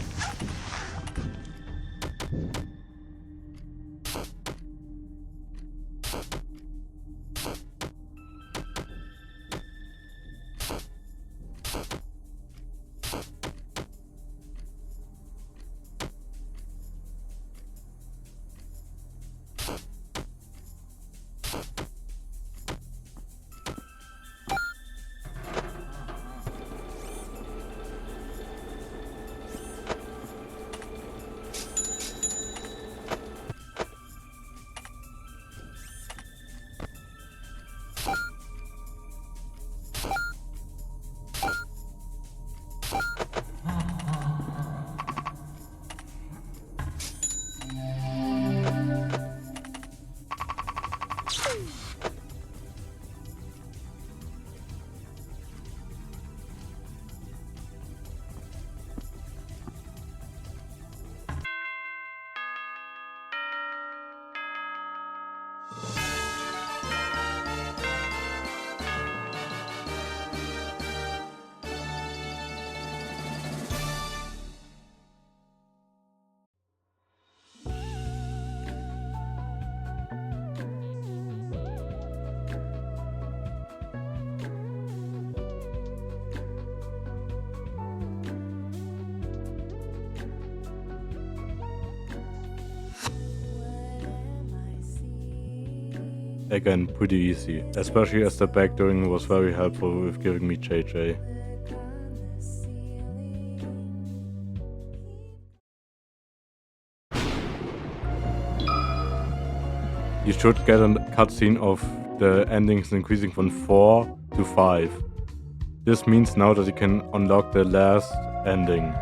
Again, pretty easy, especially as the backdooring was very helpful with giving me JJ. You should get a cutscene of the endings increasing from 4 to 5. This means now that you can unlock the last ending.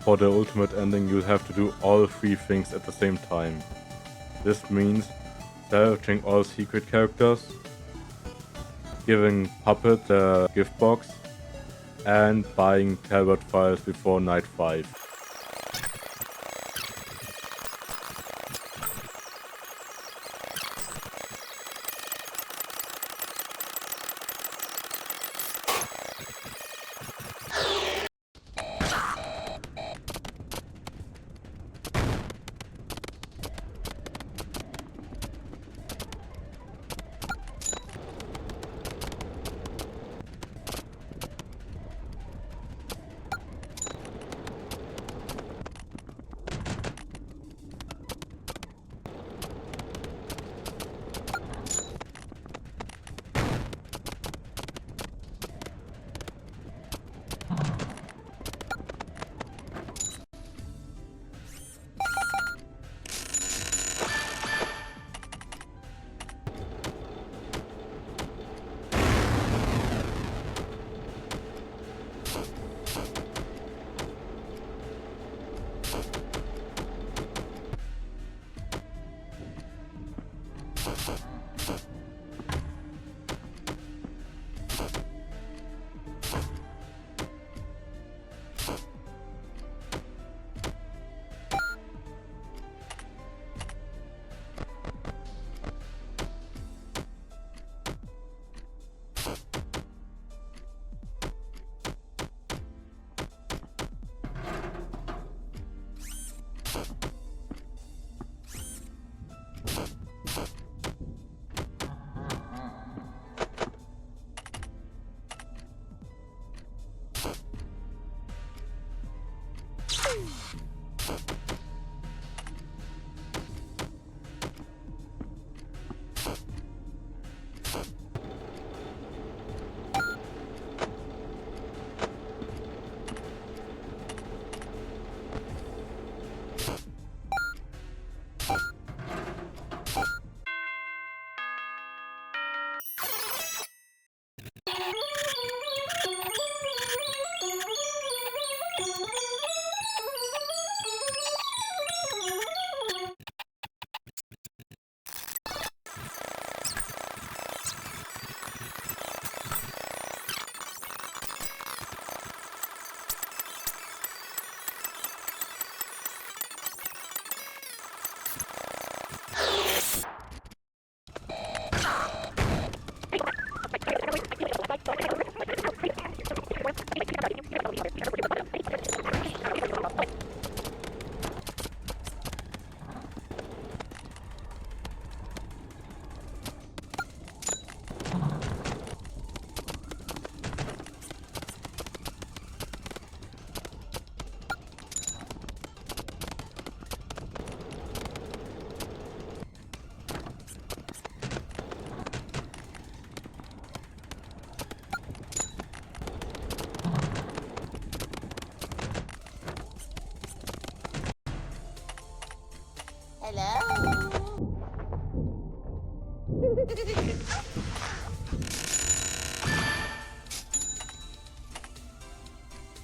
for the ultimate ending, you'll have to do all 3 things at the same time. This means salvaging all secret characters, giving Puppet the gift box, and buying Talbert files before night 5.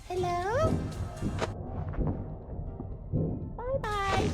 Hello? Bye-bye.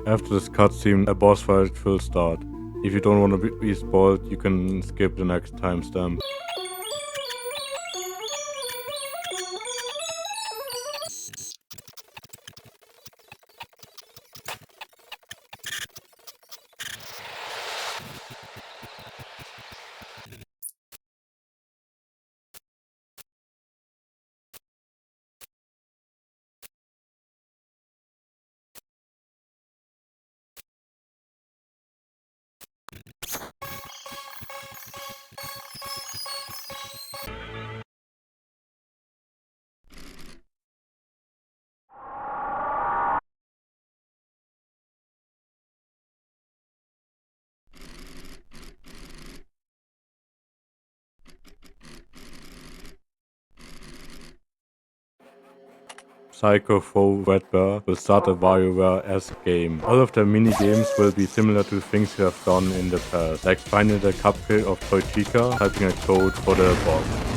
After this cutscene, a boss fight will start. If you don't want to be spoiled, you can skip the next timestamp. Psycho Foe Frickbear will start a WarioWare-esque game. All of the mini-games will be similar to things you have done in the past, like finding the cupcake of Toy Chica, typing a code for the box.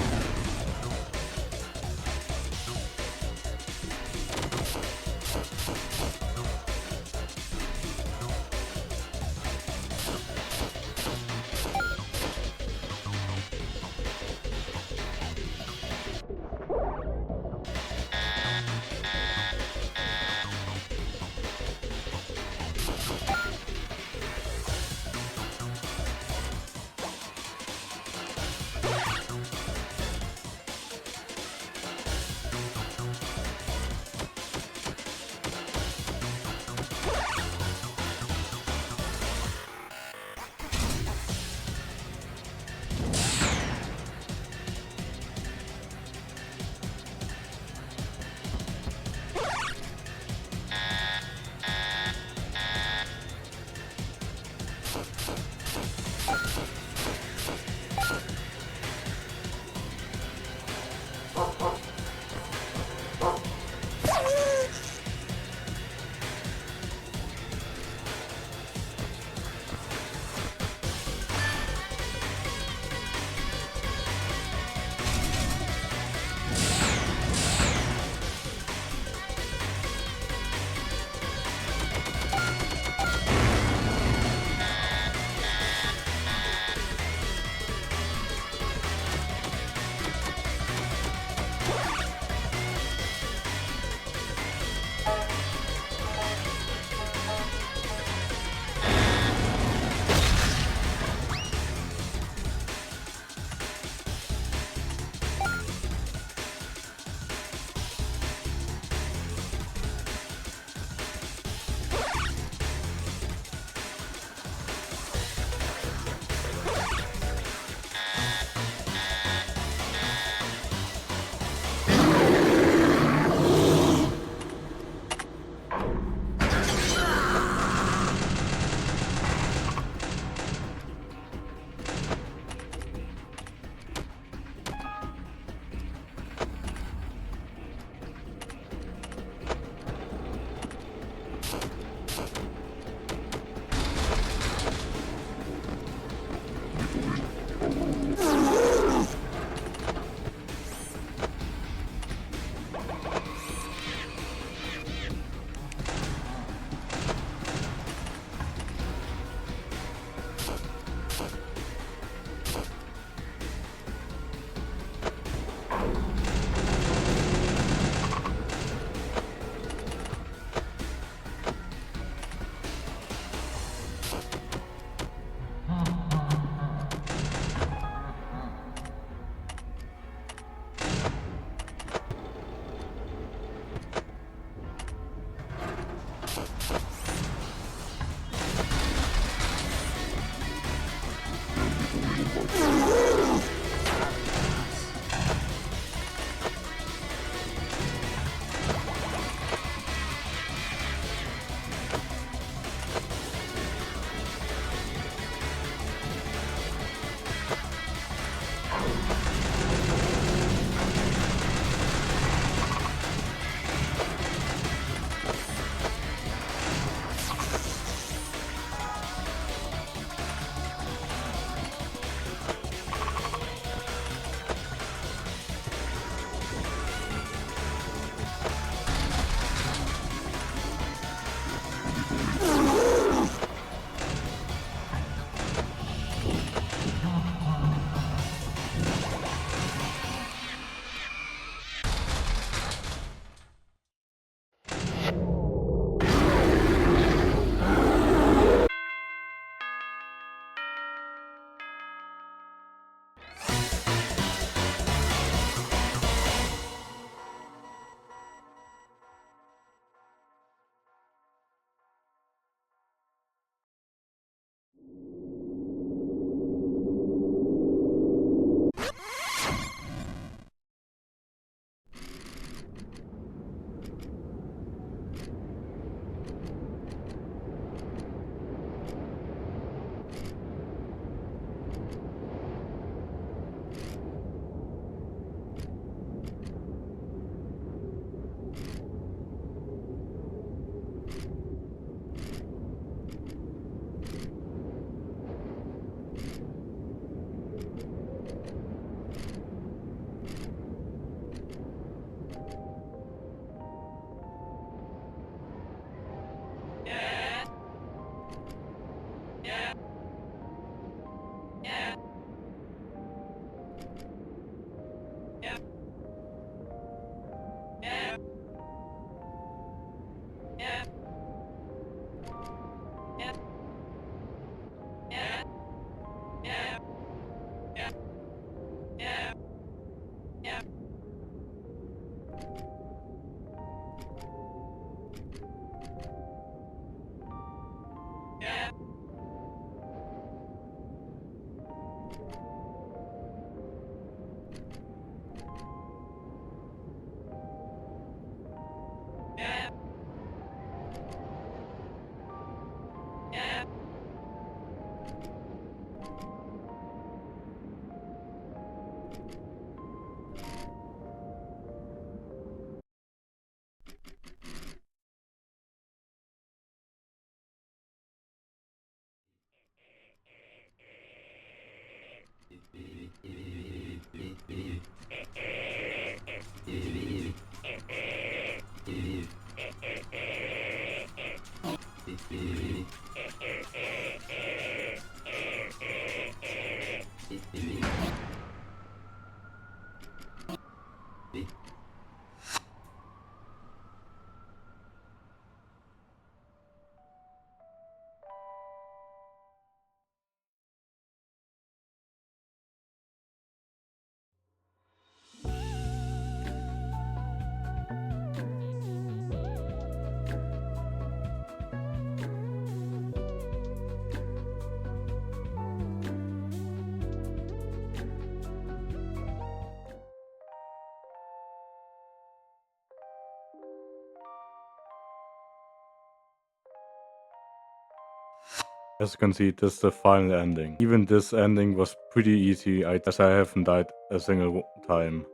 As you can see, this is the final ending. Even this ending was pretty easy as I haven't died a single time.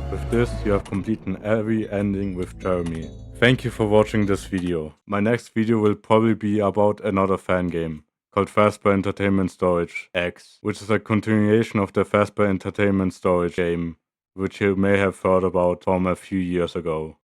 With this, you have completed every ending with Jeremy. Thank you for watching this video. My next video will probably be about another fan game called Frickbear Entertainment Storage X, which is a continuation of the Frickbear Entertainment Storage game, which you may have heard about from a few years ago.